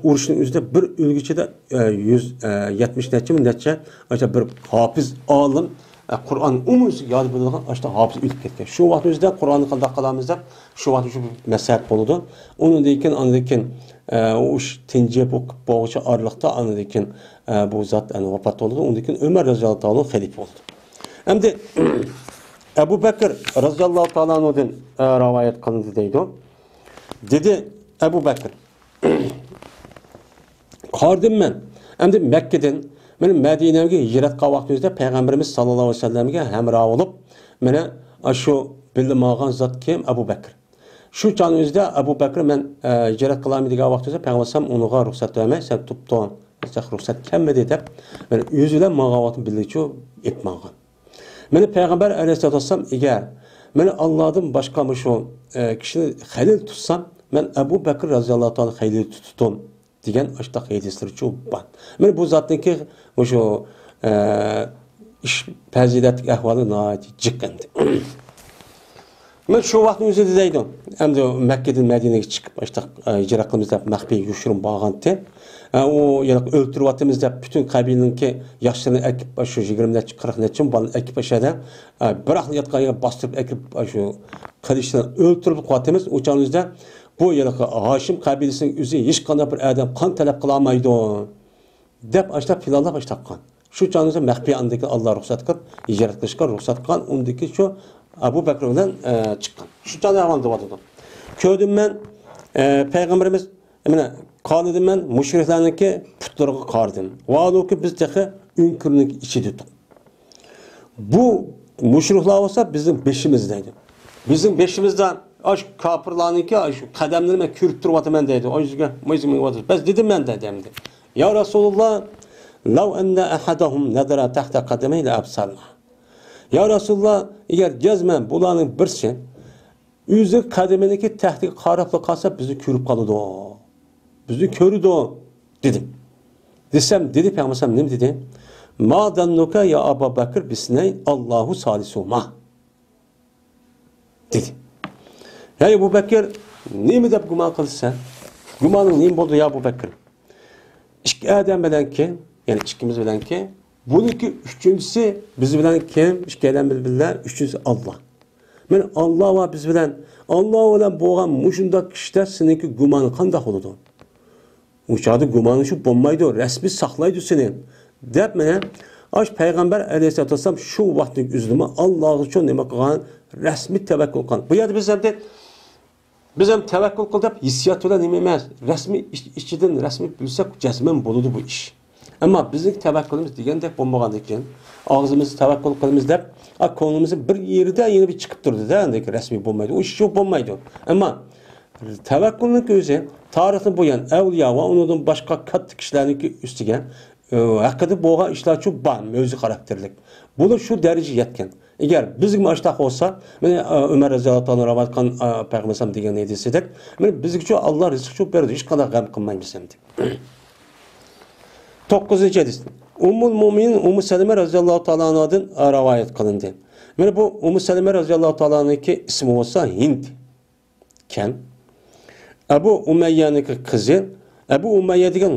uruşun yüzde bir ülgüçede 170 netçe bir hafız alım Kur'an umuz yad bulungan işte hafız ülüp ketken. Şu vaktin yüzde Kur'an'ı kandak kılamızda şu vaktin şu mesele oldu. Onun deyken anedeki o iş tince boğuşa arlıkta anedeki bu zat vefat oldu. Onun deyken Ömer radıyallahu anh halife oldu. Hem de Ebu Bekir radıyallahu ta'ala anhu'dan rivayet kılındı deydi. Dedi Ebu Bekir kardım ben. Hem de Mekke'den benim Medine'ye hicret kavaktı'da Peygamberimiz sallallahu aleyhi ve sellem'e hemrah olup bana şu bildim ağan zat kim? Ebu Bekir. Şu canımızda Ebu Bekir ben hicret kılamı diye vaktı'da Peygamberim onuğa ruhsat vermey. Sen tuttuğun ruhsat kemmedi deyip ben yüzüyle mağavatın bildiği etmağın. Meni Peygamber aleyhissalatu vesselam eğer meni Allah'dan başka şu kişini halil tutsam ben Ebu Bekir radıyallahu anh halil tutum diyen işte hadisleri çok var. Meni bu zattaki şu iş faziletlik ahvalı nahayet ciddendi. Ben şu vaktin üzerinde deydim. Hem de Mekke'den Medine'ye çıkıp işte hicret kılımızda mahbi yuşurum bağantı. O yani öldürüp attığımızda bütün kabileninki yaşlarını ekip şu 20-40 neçim balı ekip aşağıda bırakın yatkaya bastırıp ekip şu kılıçlarını öldürüp attığımız uçağımızda bu yani Haşim kabilesinin üzeri hiç kanı bir adam kan talep kılamaydı. Dep işte filanlar işte kan. Şu uçağımızda mahbi andaki Allah ruhsat kıl, hicret kılışkan ruhsat kıl, ondaki şu Ebu Bekir'den çıkan. Şu uçağımızda hemen vardı. Köydüm ben Peygamberimiz Kalıdım ben müşriklerinki putlarına kardım. Vaadu ki biz teki ünkürünün içi tutuk. Bu müşrikler olsa bizim beşimizdeydi. Bizim beşimizden aş kapırlarınki aş kademlerime kürüp durvatı ben deydi. O yüzden biz dedim ben dedim. Ya Resulullah lav enne ahadahum nedara tahta kademeyle absallah. Ya Resulullah eğer gezmen bulanın birsin yüzü kademeniki tahti karapla kalsa bizi kürüp kalıdı o. Bizi körüdü o dedim. Desem dedi Peygamber ne dedi? Ma dannuka ya Ebu Bekir bisneyn Allahu salisuhuma. Dedi. Ya Ebu Bekir ne mi de guman kılsa? Gumanın ne oldu ya Ebu Bekir? İki adam bilen ki yani ikimiz bilen ki bununki üçüncüsü biz bilen kim? İki adam bilen üçüncüsü Allah. Ben Allah ve biz bilen Allah ile boğan muşunda kişiler seninki gumanı kandak oldu. Uçağı gumanı şu bombaydı, resmi saklaydı senin. Deyip mene, aş Peygamber aleyhissalatü vesselam şu vaktin üzülümü Allah'ı için demek olan resmi tevekkül kılın. Bu yerde biz hem tevekkül kılıp hissiyat olan dememez. Resmi işçiden resmi bilsek cezmen buludu bu iş. Ama bizim tevekkülümüz diyen de bombalandık için ağzımızı tevekkül kılımız deyip konumuzun bir yerde yine bir çıkıp durdu da resmi bombaydı. O iş çok bombaydı. Ama tevekkülün gözü tarihin boyan evliya ve onun başka kat kişilerin üstüge hakikaten boğa işler çok bağ, mevzu karakterlik. Bunu şu derece yetken. Eğer bizim aştak olsa, Ömer Raziyallahu anh ravat kan Peygamber diyen neydi desek, bizimki Allah rızık çok verdi, hiç kadar gam kılmayız hem de. 9. hadis. Ummul Muminin Ummu Seleme Raziyallahu ta'ala anh'dan rivayet kılındı. Bu Ummu Seleme Raziyallahu ta'ala anh'ki ismi olsa Hind ken. Ebu Umeyye'nin kızı, Ebu Umeyye diyen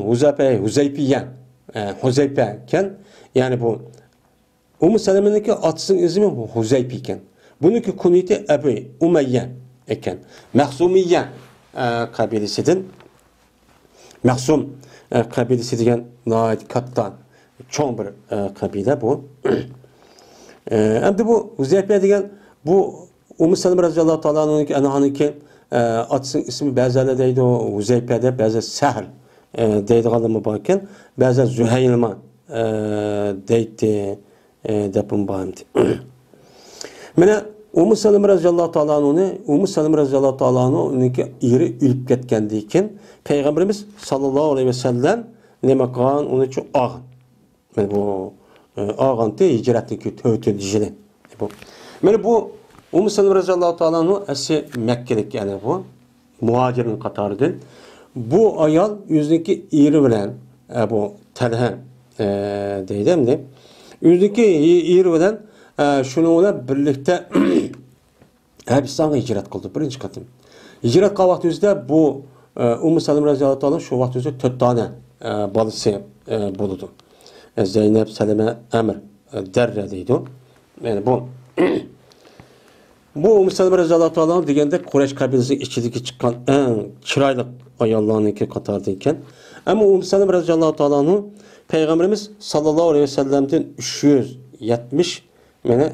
Huzeype ken, yani bu Ummu Seleme'ninki atısının ismi Huzeype iken. Bununki kuniti Ebu Umeyye iken. Mehsumiye kabilesidir. Mehsum kabilesi diyen nahayet kattan çoğun bir kabile bu. Hem de bu Huzeype diyen bu Ummu Seleme radıyallahu ta'ala anh'ınki atısının ismi bəzələrdə o Huzeypədə, bəzə Səhl deydi qalımı bakın, bəzə Züheylma deydi dəpun bağımdı. Mənə Ummu Seleme radıyallahu ta'ala anh'ınki iri ülüp ketkəndiyken Peygamberimiz sallallahu aleyhi ve sellem ne qan onu çok ağın. Mən bu ağıntı hicretdeki tövtü dijili. Mənə bu Ummu Seleme radıyallahu ta'ala anhu esi Mekke'lik yani bu muhacirin katarıdır. Bu ayal yüzdeki iri bilen bu Telhe deydi. Üzdeki yer bilen şunu bilen birlikte Arabistonga hicret kıldı birinci katım. Hicret kılgan vaqtida bu Ummu Salim radhiyallohu anha şu vaqtida 4 tane balası buludu. Zeynep, Seleme, Emr, Derre deydi. Yani bu Ummu Salim radhiyallohu anha degende Quraysh kabilesining ichidagi chiqqan eng chiroyli ayollarniki qatorida. Ama Ummu Salim radhiyallohu anha Peygamberimiz sallallahu aleyhi ve sellem'den 370 yani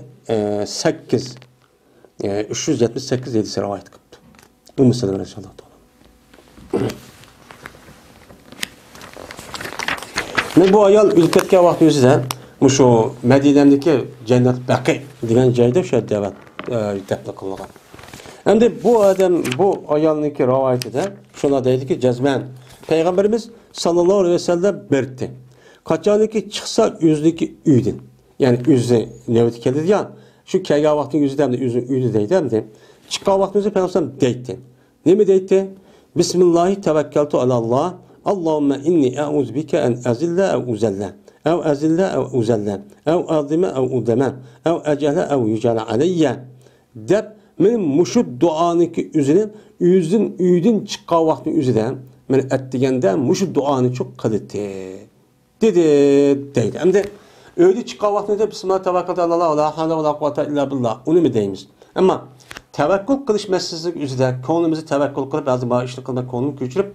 378 hadis rivayet kıldı. Ummu Salim radhiyallohu anha. Men bu ayol o'lib ketgan vaqt o'zida shu Madinadagi Jannat Baqi degan joyda o'sha da'vat dafn qilingan. Endi bu odam bu ayolniki rivoyatida shuna deydiki jazman Peygamberimiz sallallohu alayhi vasallam berdi. Qachoniki chiqsa o'zniki uydan. Ya'ni o'zi navbat keladi ya. Shu kelgan vaqtning o'zida ham o'zi uyda deydi hamda. Chiqqan vaqt o'zi Peygamber deydi. Nima deydi? Bismillahi tavakkaltu alalloh. Allahümme inni e'uz bike en ezille ev uzelle. Ev ezille ev uzelle. Ev azime ev udeme. Ev ecele ev yücele aleyye. Dep benim muşud duaniki üzerine üydün çıkka vakti üzerine ben ettigende muşud duanı çok kılıttı. Dedi. Hem de öyle çıkka vaktinde Bismillah tevekkül Allah la havle ve la kuvvete illa billah. Onu mu deyimiz? Ama tevekkül kılış meselesi üzerinde konumuzu tevekkül kılıp bazı bağışlı kılmak konumu küçülüp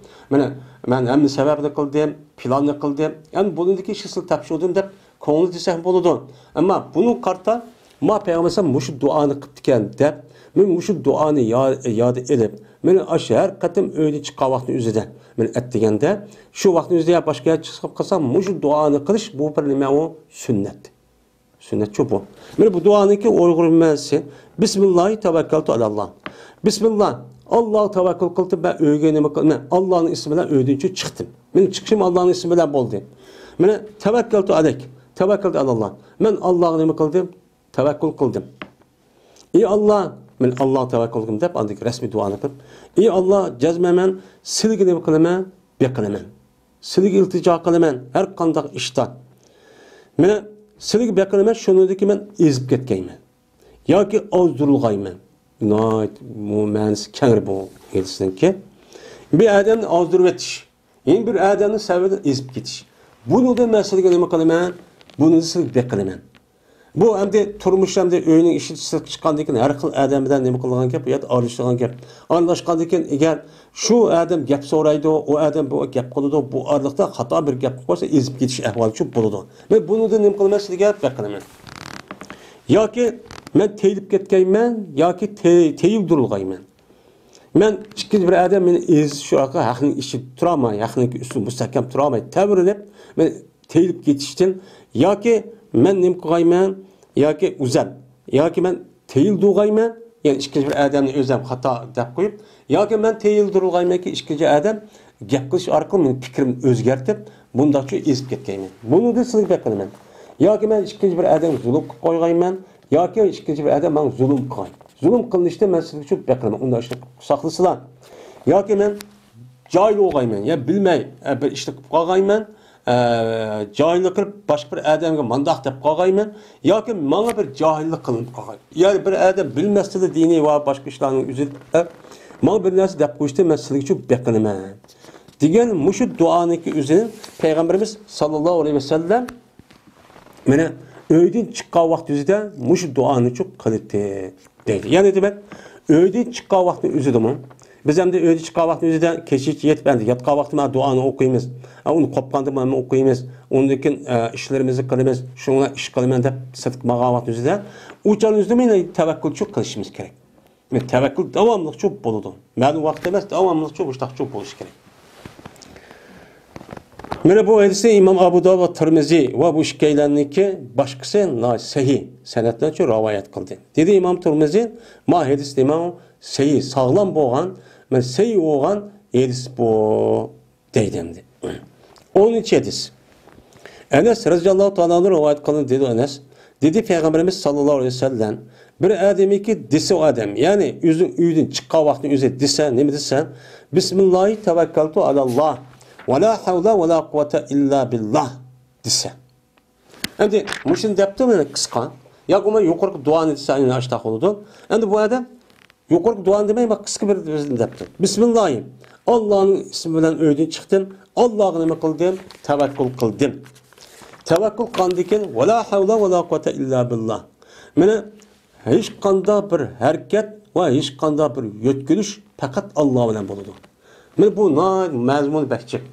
ben hem sebebini kıldım, planını kıldım. Yani bunundaki şısıl tapşırdım da konu desek buludu. Ama bunun karta ma Peygamber'e muşu duanı kıptıken de men muşu duanı yad edip men aşı her katım öyle çıkan vakti üzerinde men ettigende şu vakti üzerinde başka yer çıkıp kalsam muşu duanı kılış bu bir o sünnet. Sünnet şu bu. Men bu duanınki uygulamaması Bismillahi tevekkaltu alallah. Bismillah. Allah'a tevekkül kıldım ben öğrenime kıldım. Allah'ın ismiyle öğrenci çıktım. Benim çıkışım Allah'ın ismiyle oldu. Ben tevekkaltu aleyk. Tevekkaltu alallah. Ben Allah'ın ismiyle kıldım. Tevekkül kıldım. İyi Allah. Ben Allah'a tevekkül kıldım deyip andık resmi duanı kılıp. İyi Allah cezmemen silgini kılımın beklemen. Silgi iltica kılımın her kandak işten. Ben silgi beklemen şunu dedi ki ben ezip getkeyim. Ya ki azdurulgayım. Bu mənisi kengir bu yetişsinki. Bir adamın azdırıp etiş. Yani bir adamın sebebinden ezip getiş. Bunu da mesele nima qilaman? Bunu da siz beqilaman. Bu hem de turmuş hem de öyünün işi çıqqandan keyin har xil adamdan nima qilgan gap, ya aralashgan gap. Aralashgandan keyin agar shu adam gap so'raydi, o adam bu gap qiladi, bu oraliqda xato bir gap qo'ysa ezib ketish ahvoli shu bo'ladi. Men buni da nima qilaman sizga beqilaman. Yoki men teyilib ketganman yoki teyib durilgayman. Men ikkinchi bir adam meni ezib shu yoqqa haqning ishi turaman, haqning ustun mustahkam turamay tavrilib men teyilib ketishdan yoki men nim qilgayman yoki uzal yoki men teyil durilgayman, ya'ni ikkinchi bir odamni o'zim xato deb qo'yib yoki men teyil durilgaymanki ikkinchi adam gap qilish orqali men fikrimni o'zgartib bundoqcha ezib ketganman. Buni da sizga beqilaman. Yoki men ikkinchi bir odam zulm qilib qo'ygayman yoki ikkinchi bir odam men zulm qilay. Zulm qilinishda men sizga shu beqilaman. Unda ishni saqlasizlar. Yoki men joyli o'g'ayman, ya bilmay bir ishni qilib qolgayman, joyli qilib boshqa bir odamga mandaq deb qolgayman yoki menga bir johillik qilinib qolgay. Ya'ni bir odam bilmasdi diniy va boshqa ishlarning o'zida menga bir narsa deb qo'yishda men sizga shu beqilaman. Degan mushu duoniki o'zini Payg'ambarimiz sallallohu alayhi vasallam mana öyden çıkan vaxtida muş duanı çok qilibdi deydi. Yani demek öyden çıkan vaxtda üzüdümü. Biz hem de öyden çıkan vaxtda üzüdə kechiş yetmədi. Yatqan vaxtda mən duanı oquyumuz. Onu qopqanda mən oquyumuz. Ondakin işlərimizi qılımız. Şuna iş qılımən deb sıdıq mağan vaxtda üzüdə. Uçan üzüdə mən təvəkkül çok qilishimiz kerak. Men təvəkkül davamlıq çok boludu. Məlum vaxt emas, davamlıq çok iştaq çok bolish kerak. Mene bu hadisi İmam Abu Davud ve Tirmizi ve bu şikaylarınki başkası sahih senetlerce rivayet kıldı. Dedi İmam Tirmizi, ma hadis demem sahih sağlam boğan, men sahih olan hadis bu deydimdi. 13 hadis. Enes radıyallahu ta'ala rivayet kıldı dedi Enes. Dedi Peygamberimiz sallallahu aleyhi ve sellem bir ademi ki dese o adam yani üydün çıkka vakti üze dese ne mi desen Bismillahi tevekkaltu alallah ve la havle ve la kuvvete illa billah dese. Endi muşun depti meni qisqa. Yoki men yuqorqi duoni desa yana ashtaq bo'ladi. Endi bu yerda yuqorqi duoni demay, men qisqa bir so'zni depti. Bismillohim. Allohning ismi bilan uydan chiqdim. Allohga nima qildim? Tavakkul qildim. Tavakkul qilgandan wala havla wala quwwata illa billah. Meni hech qanday bir harakat va hech qanday bir yo'tkilish faqat Alloh bilan bo'ladi. Men bu mazmun bakchiq.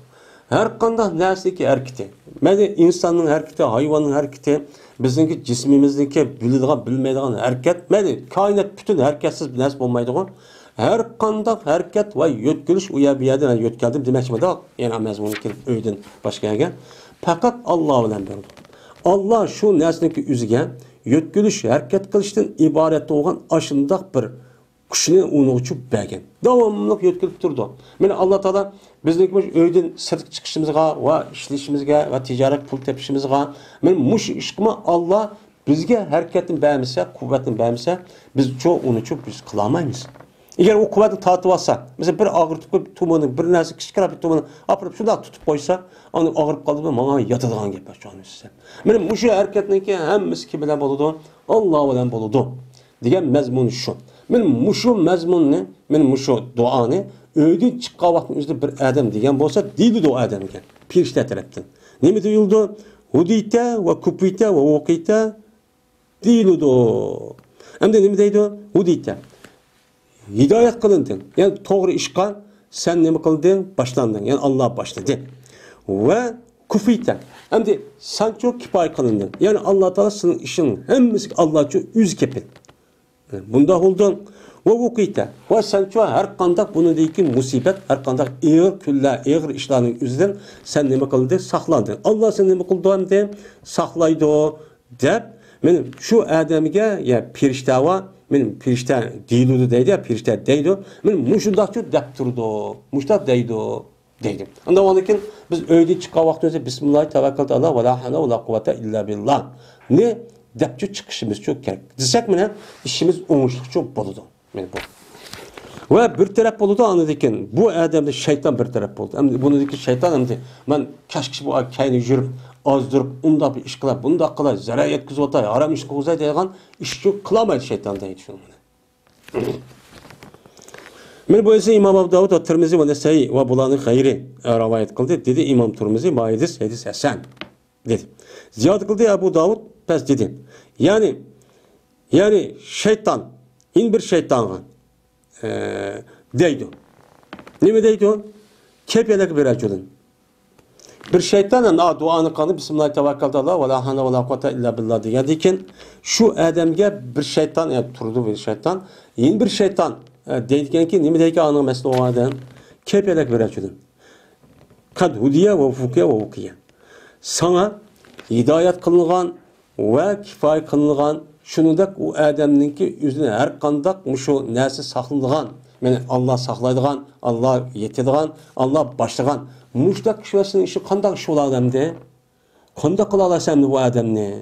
Her qanday narsaki hareketi. Meni insonning hareketi, hayvonning hareketi, bizningki jismimizdagi biladigan, bilmaydigan hareket, meni koinot bütün hareketsiz bir narsa bo'lmaydigan. Her qanday harakat va yo'tkilish u yerdan yo'tkaldim demoqchiman-da, yana mazmuni kelib uydan boshqaga. Faqat Alloh bilan bo'ladi. Alloh shu narsaniki o'ziga yo'tkilish, harakat qilishdan iborat bo'lgan ashundoq bir kuchni uni uchib bergan. Davomli yo'tkilib turdi. Mana Alloh taolo bizning uydan sirtga chiqishimizga va ishlashimizga va tijorat pul tepishimizga, men mush ishqima Alloh bizga harakatni bermasa, quvvatni bermasa, biz uni uchib biz qila olmaymiz. Eğer o kuvveti tatı varsa, mesela bir ağırtıp koyup tumanı, bir neresi kışkırap bir tumanı apırıp şurada tutup koysa, onu ağırıp kaldığında bana yatıdığın gibi şu an size. Benim bu şey hareketindeki hem miski bile boludu, Allah bile boludu. Diyen mezmun şu. Benim muşu mezmun ne? Benim muşu dua ne? Öydün çıkka vaktin üzerinde bir adam diyen bolsa, değildi de o adam iken. Pirişte taraftan. Ne mi duyuldu? Hudite ve kupite ve vokite değildi o. Hem de ne mi deydi? Hudite. Hidayet kılındın. Yani doğru işqa sen ne mi kıldın? Başlandın. Yani Allah başladı. Ve kufite. Hem de sen çok kifayet kılındın. Yani Allah Teala senin işin hemisi Allah çok yüz kepil. Yani bunda oldun. Ve vukite. Ve sen çok her kandak bunu değil ki musibet, her kandak ağır küller, ağır işlerin yüzünden sen ne mi kıldın? Saklandın. Allah sen ne mi kıldı hem de saklaydı o deyip benim şu adamige ya piriştava benim pirişte değildi deydi ya pirişte deydi. Benim muşundakçı dep durdu. Muşta deydi deydim. Ondan onun için biz öyle çıkan vaktimizde Bismillah tevekkaltu Allah ve la havle ve la kuvvete illa billah. Ne depçi çıkışımız çok gerek. Desek mi ne? İşimiz oңuшлuk çok boludu. Yani bu. Ve bir taraf boludu anladıkken bu adamda şeytan bir taraf oldu. Hem bunu dedi ki şeytan hem de ben keşke bu kayını yürüp azdırıp unda bir iş kılar, bunda kılar, zarar yetkizip otay, haram iş kılgızay deyken iş çok kılamaydı şeytan deydi şunu. Men bu ise İmam Abu Davud, Tirmizi ve Nesai ve bulanın hayri rivayet kıldı. Dedi İmam Tirmizi, Maidis, Hedis Hasan dedi. Ziyad kıldı Abu Davud, pes dedi. Yani şeytan, in bir şeytanğa deydi. Ne mi deydi o? Kepelek bir acılın. Bir şeytanın duanı kanı Bismillah tevekkaltu Allah ve la havle ve la kuvvete illa billah deyken şu adamga bir şeytan turdu bir şeytan. Yeni bir şeytan deyken ki nima deyken anı mesele o adam kepelek bir acılın. Kad hudiye ve fukiye ve vukiye. Sana hidayet kılıngan ve kifayet kılıngan şunundak o adamninki yüzüne her kandak şu nesi saklanıgan. Yani Allah saklaydıgan, Allah yetedigan, Allah başlagan. Muştak kişilerin işi kandak iş ola adamda. Kandak kıla alasam bu adamni.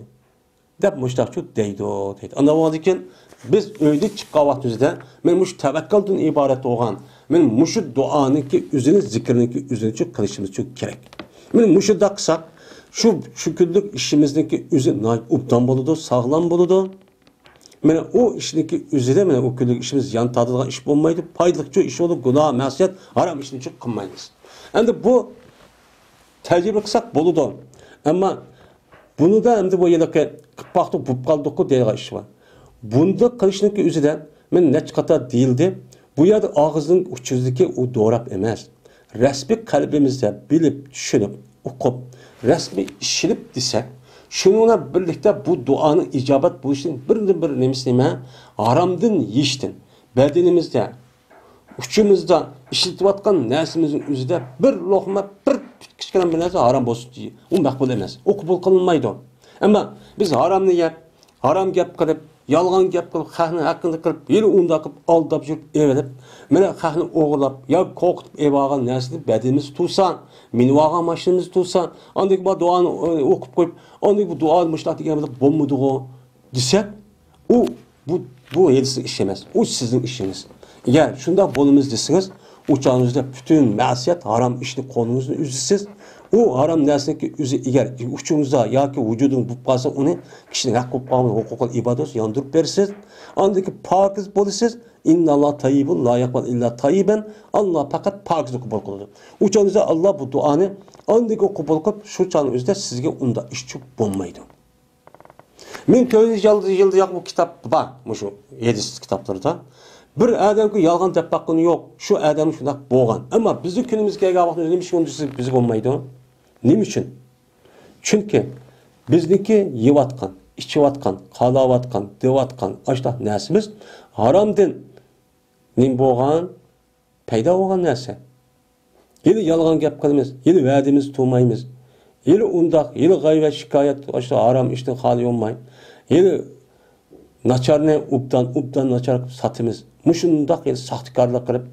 Dep muştakçı deydi o deydi. Ana o diken biz öyle çıkka vaktimizde men muş tevekkaldan ibaret olgan. Men muşu duanınki üzerine zikrinki üzerine çok kılışımız çok gerek. Men muşu da kısak şu şükürlük işimizdeki üzerine uptan boludu, sağlam boludu. Mene o işindeki üzerine mene o küllük işimiz yan tadılan iş olmaydı. Paylıkçı iş olup günah, masiyet, haram işini çok kılmayız. Hem de bu tecrübe kısak boludu. Ama bunu da hem de bu yılaki kıpaktık, bupkaldık diye iş var. Bunda kılışındaki üzerine men ne kadar değildi. Bu yerde ağzının uçuzdaki o doğrap emez. Resmi kalbimizde bilip, düşünüp, okup, resmi işilip desek, şununla birlikte bu duanın icabet bu işin bir nemisine haramdan yiştin. Bedenimizde, uçumuzda işletivatkan nersimizin üzerinde bir lokma, bir küçük bir nersi haram olsun diye. O makbul emez. O kabul kılınmaydı. Ama biz haramını yap, haram gap kılıp, yalgan gap kılıp, xahını hakkında kılıp, yeri unda kılıp, aldap жүріп, evelip, mene xahını oğurlap, ya korkutup evagan nersini bedenimiz tutsan, minvagan maşinimiz tutsan, andaki bu duanı okup koyup, andaki bu duanı müştak diye bombudu o desek, bu yedisi iş emez. O sizin işiniz. Eğer şunda bolumuz desiniz, uçağınızda bütün masiyet, haram işini konunuzun üzüsüz, O haram narsaniki o'zi agar uchingizda yoki vujudingiz bo'lib qolsa, uni kishining haq bo'lib qolgan huququl ibodat yondirib bersiz. Andaki pokiz bo'lasiz. İnnallah tayyibun la yaqbal illa tayyiban. Allah faqat pokizni qabul qiladi. Uchingizda Allah bu duoni andaki qabul qilib, shu chog'ning o'zida sizga unda ish chuk bo'lmaydi. Men 400 yilda yoq bu kitap bor, shu 7 kitaplarda. Bir adamga yolg'on deb baqqani yo'q. Shu adam shunday bo'lgan. Ammo bizni kunimizga kelgan vaqtda nima ish unda biz bo'lmaydi? Nima uchun? Chunki bizniki yeyotgan, ichayotgan, qalayotgan, deyotgan ashtaq narsamiz haromdan nim bo'lgan, paydo bo'lgan narsa. Yili yolg'on gap qilamiz, yili va'damiz tutmaymiz. Yili undaq, yili g'ayvat shikoyat, ashtaq harom ishdan xoli olmay. Yili nacharni ubdan nachar satimiz. Mushundaq yili saxtikorlik qilib,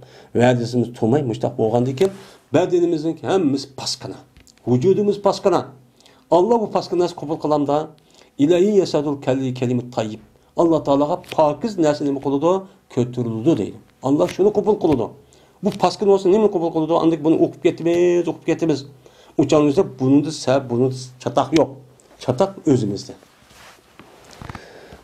va'dasimiz tutmay, mushtaq bo'lgandan keyin badanimizning hammasi pasqana. Vücudumuz paskana. Allah bu paskanası kabul kılamda ilahi yasadul kelimut tayyib. Allah Teala'ga pakiz nersini mi kılıdı? Kötürüldü deydi. Allah şunu kabul kılıdı. Bu paskan olsun ne mi kabul kılıdı? Andık bunu okup getimiz. Uçağımızda bunun da sebep, bunun da çatak yok. Çatak özümüzde.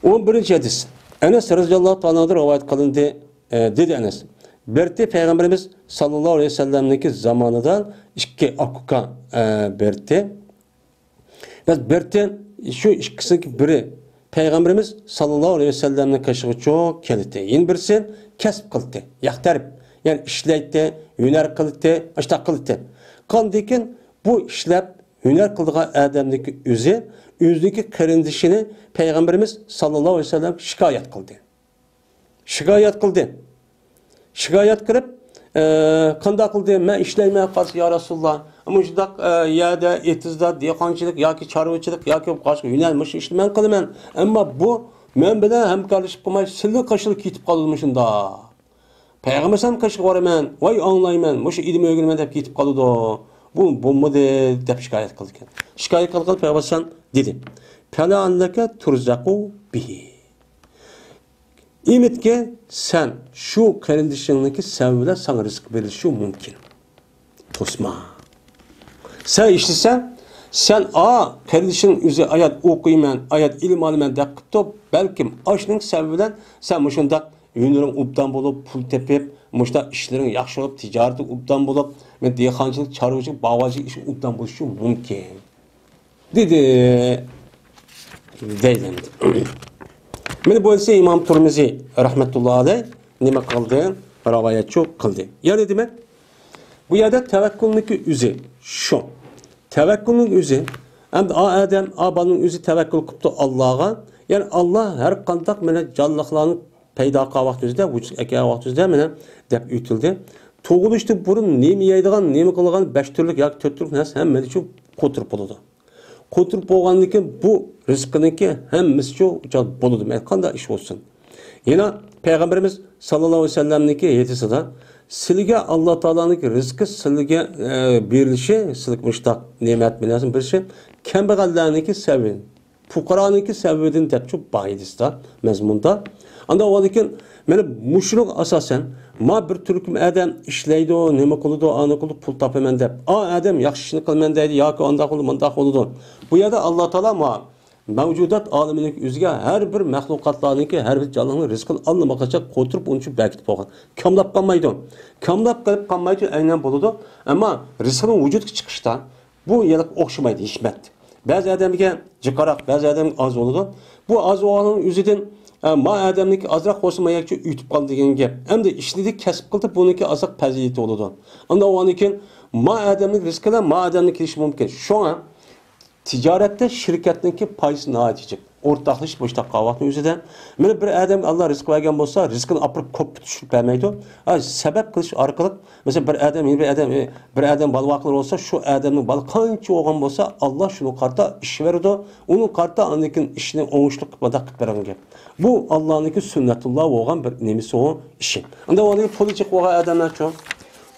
11. hadis. Enes radıyallahu ta'ala'dan rivayet kılındı. Dedi Enes. Berti Peygamberimiz sallallahu aleyhi ve sellem'deki zamanıdan iki akuka berti. Berti şu ikisinin biri Peygamberimiz sallallahu aleyhi ve sellem'nin kaşığı çok keliti. Yeni birisi kesip kıldı. Yaktarıp. Yani işleydi, hüner kıldı, açtak kıldı. Kandikin bu işlep hüner kıldığı adamdaki yüzdeki kırındışını Peygamberimiz sallallahu aleyhi ve sellem şikayet kıldı. Şikayet kılıp, qanday qildi? Men ishlayman qarshi ya Rasululloh. Ammo shundaq yerda etizda dehqonchilik yoki chorvachilik yoki boshqa yo'nalmish ishni men qilaman. Ammo bu men bilan hamkorlashib qolmay, silli qashilib ketib qoldim shunda. Payg'ambar ham qashib boraman, voy anglayman, mushu ilm o'rganaman deb ketib qoldi. Bu bo'lmadi deb shikoyat qildi ekan. Shikoyat qilgan Payg'ambar dedi: "Fala annaka turzaqu bihi." İmitke sen şu kardeşinindeki sevgiler sana rızık verilişi mümkün. Tosma. Sen işlesen, sen kardeşinin üzeri ayet okuyman, ayet ilim alıman deyip belki aşının sevgiler sen muşunda yönlerin ubdan bulup, pul tepip, muşda işlerin yaxşı olup, ticareti ubdan bulup, ve dehqonchilik, chorvachilik, bağvacılık işi ubdan buluşu mümkün. Dedi. Deylendi. Meni bo'lsa İmam Turmizi rahmetullah aleyh nima qildi? Rivoyatchi qildi. Ya'ni demak, bu yerda tavakkulniki o'zi shu. Tavakkulning o'zi hamda odam abaning o'zi tavakkul qilibdi Allohga. Ya'ni Alloh har qanday mana jonliqlarni paydo qilgan vaqtida, vujud aka vaqtida mana deb aytildi. Tug'ilishdan burun nima yeydigan, nima qilgan 5 turlik yoki 4 turlik narsa hamma uchun qo'tirib bo'ladi. Qo'tirib bo'lgandan keyin bu rizqiniki hammasi shu bo'ladi. Men qanday ish bo'lsin. Yana Peygamberimiz sallallohu alayhi vasallamniki hadisida sizga Alloh taolaning rizqi sizga berilishi, sizga mushtaq ne'mat bilan birishi kambag'allarniki sababi, fuqaroniki sababidan deb shu hadisda mazmunda. Anda o'likin meni mushriq asosan ma bir turkum adam ishlaydi, nima qiladi, ana qilib pul topaman deb. Adam yaxshi ishni qilman deydi yoki unda qilib, bunda qiladi. Bu yerda Alloh taolo mavjudat olamining o'ziga har bir mahluqotlarniki, har bir jonning rizqini allamaqacha qo'tirib uncha bekitib qo'ygan. Kamlab qolmaydi. Kamlab qilib qolmaydi aynan bo'ladi. Ammo rizqning vujudga chiqishda bu yerga o'xshamaydi, hikmat. Ba'zi odamga jiqaroq, ba'zi odam oz bo'ladi. Bu oz o'g'lining o'zidan ma adamniki azroq qo'shmayakchi uytib qoldi degan gap. Hamda ishlidik kasb qildi, buniki azroq fazilati bo'ladi. Unda o'g'likin ma adamning rizqidan ma adamning kelishi mumkin. Shunga ticaretde şirketninki payısı nahiyetçik. Ortaklaşıp boşta qavatın üzerinde. Mene bir adam Allah rizq vergen bolsa, rizqini apırıp kopyup düşürüp vermeydi. Sebep kılış arkalık. Mesela bir adam balı vakılır olsa, şu adamın balı kançı oğan bolsa, Allah şunu karta iş verirdi. Onun karta annekin işini oğuşluk badak veren gibi. Bu Allah'ınki sünnetullah oğan bir nemisi o işi. Anda o politik oğan adamlar çok.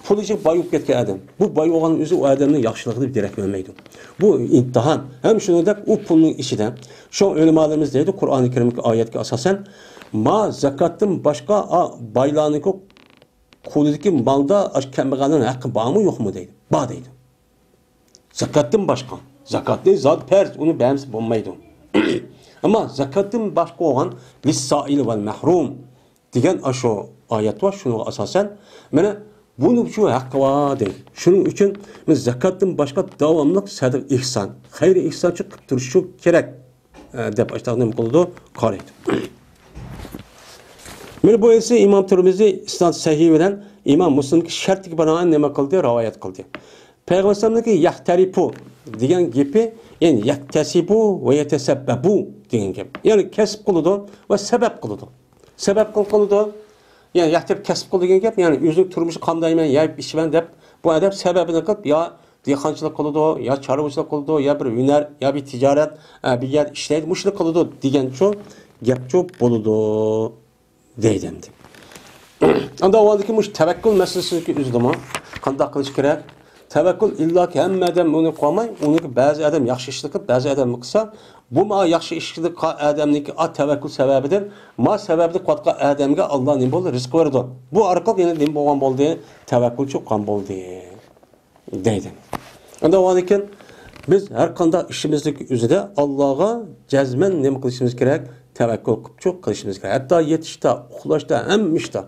Politik bayıp ketken adam. Bu bayı oğanın özü o adamın yaxşılığını bir direkt vermeydi. Bu imtihan. Hem şunu da o pulun işinden. Şu ölümalarımız deydi Kur'an-ı Kerim'deki ayetki asasen ma zakatın başka baylağınıki kuludaki malda kembeğanın hakkı bağ mı yok mu deydi. Bağ deydi. Zakatdan başqa. Zakatni zat farz, uni bämsi bolmaydi. Ama zakatdan başqa olan lis-sa'il vel mahrum degan aşo ayet var. Şuna asasen mana bunu şu hakkı var deydi. Şunun için biz zakatdan başqa davamlıq sadıq ihsan, xeyri ihsan çıqıp turuşu kerak deb açtığını qıldı, qaraydı. Mana bu ise İmam Tirmizi isnad sahih bilan İmam Müslimki şartiga binoan nima qildi? Rivoyat qildi. Payg'ambar sallallohu alayhi yahtaripu degan gapi, ya'ni yaktasibu va yatasabbabu degan gap. Ya'ni kasb qiladi va sabab qiladi. Sabab qiladi. Yani yahtib kasb qildi degan gap, ya'ni o'zining turmushi qandayman, yeyib ichman deb bu odam sababini qilib, yo dehqonchilik qiladi, yo chorvachilik qiladi, yo bir hunar, yo bir tijorat, bir yer ishlaydi, mushuni qiladi degan uchun gap cho'p bo'ladi deydi endi. Unda avvaldagi mush tavakkul masalasiga o'zidimi qanday qilish kerak? Tavakkul illoki hamma odam uni qilmay, uni ba'zi odam yaxshi ishni qilib, ba'zi odam qilsa, bu ma yaxshi ishni qilgan odamniki tavakkul sababidir. Ma sababni qilgan odamga Alloh nima bo'ldi? Rizq berdi. Bu orqali yana nima bo'lgan bo'ldi? Tavakkul chiqqan bo'ldi deydi. Unda o'ylaykin biz har qanday ishimizning o'zida Allohga jazman nima qilishimiz kerak? Tavakkul qilib qilishimiz kerak. Hatto yetishda, uxlashda, hamma ishda.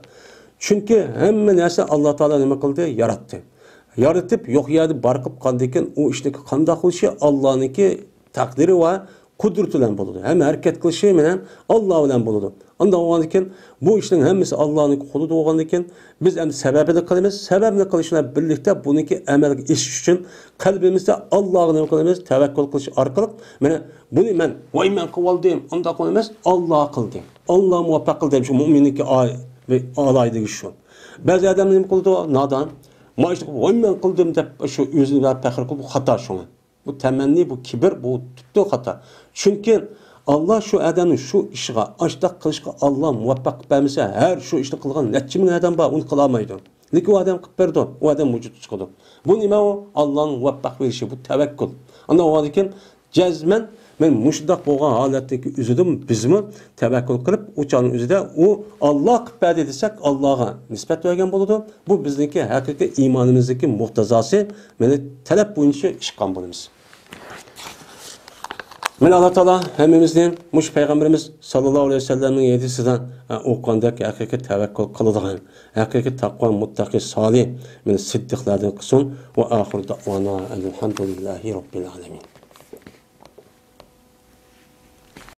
Chunki hamma narsa Alloh taolo nima qildi? Yaratdi. Yaratib yo'q yerda barqib qandikin u ishni qanday qilishi Allohniki taqdiri va qudrati bilan bo'ladi. Ham harakat qilishi bilan Alloh bilan bo'ladi. Unda o'ylaykin bu ishning hammasi Allohning qo'lida bo'lgandan biz ham sababini qilamiz. Sababni qilishla birlikda buniki amalga oshish uchun qalbimizda Allohga nima qilamiz? Tavakkul qilish orqali mana buni men voy men qildim, unda qilamiz, Alloh qildi. Alloh muvaffaq qildi shu mu'minniki olaydigi shu. Ba'zi odamlar nima qildi? Nodon ma işte voy men qildim deb shu o'zini faxr qilib xato shuni. Bu tamanni, bu kibr, bu tuttu xato. Chunki Allah şu adamni shu ishga ashtaq qilishga Alloh muvaffaq qilmasa, har shu ishni qilgan necha ming odam bor, uni qila olmaydi. Lekin u odam qilib berdi, u odam vujud chiqadi. Bu nima u? Allohning muvaffaq bo'lishi, bu tavakkul. Ana u ekan jazman men mushdoq bo'lgan holatdagi o'zidim bizmi tavakkul qilib o'chaning o'zida u Alloh qilib berdi desak, Allohga nisbat bergan bo'ladi. Bu bizniki haqiqiy iymonimizdagi muqtazosi, meni talab bo'yicha ish qilgan bo'lamiz. Men Allah Taala hemmimizning mush payg'ambarimiz sallallohu alayhi vasallamning hadisidan o'qigandek haqiqiy tavakkul qiladigan, haqiqiy taqvo, muttaqi, solih, men siddiqlardan qilsin va oxir da'vona alhamdulillahi robbil alamin.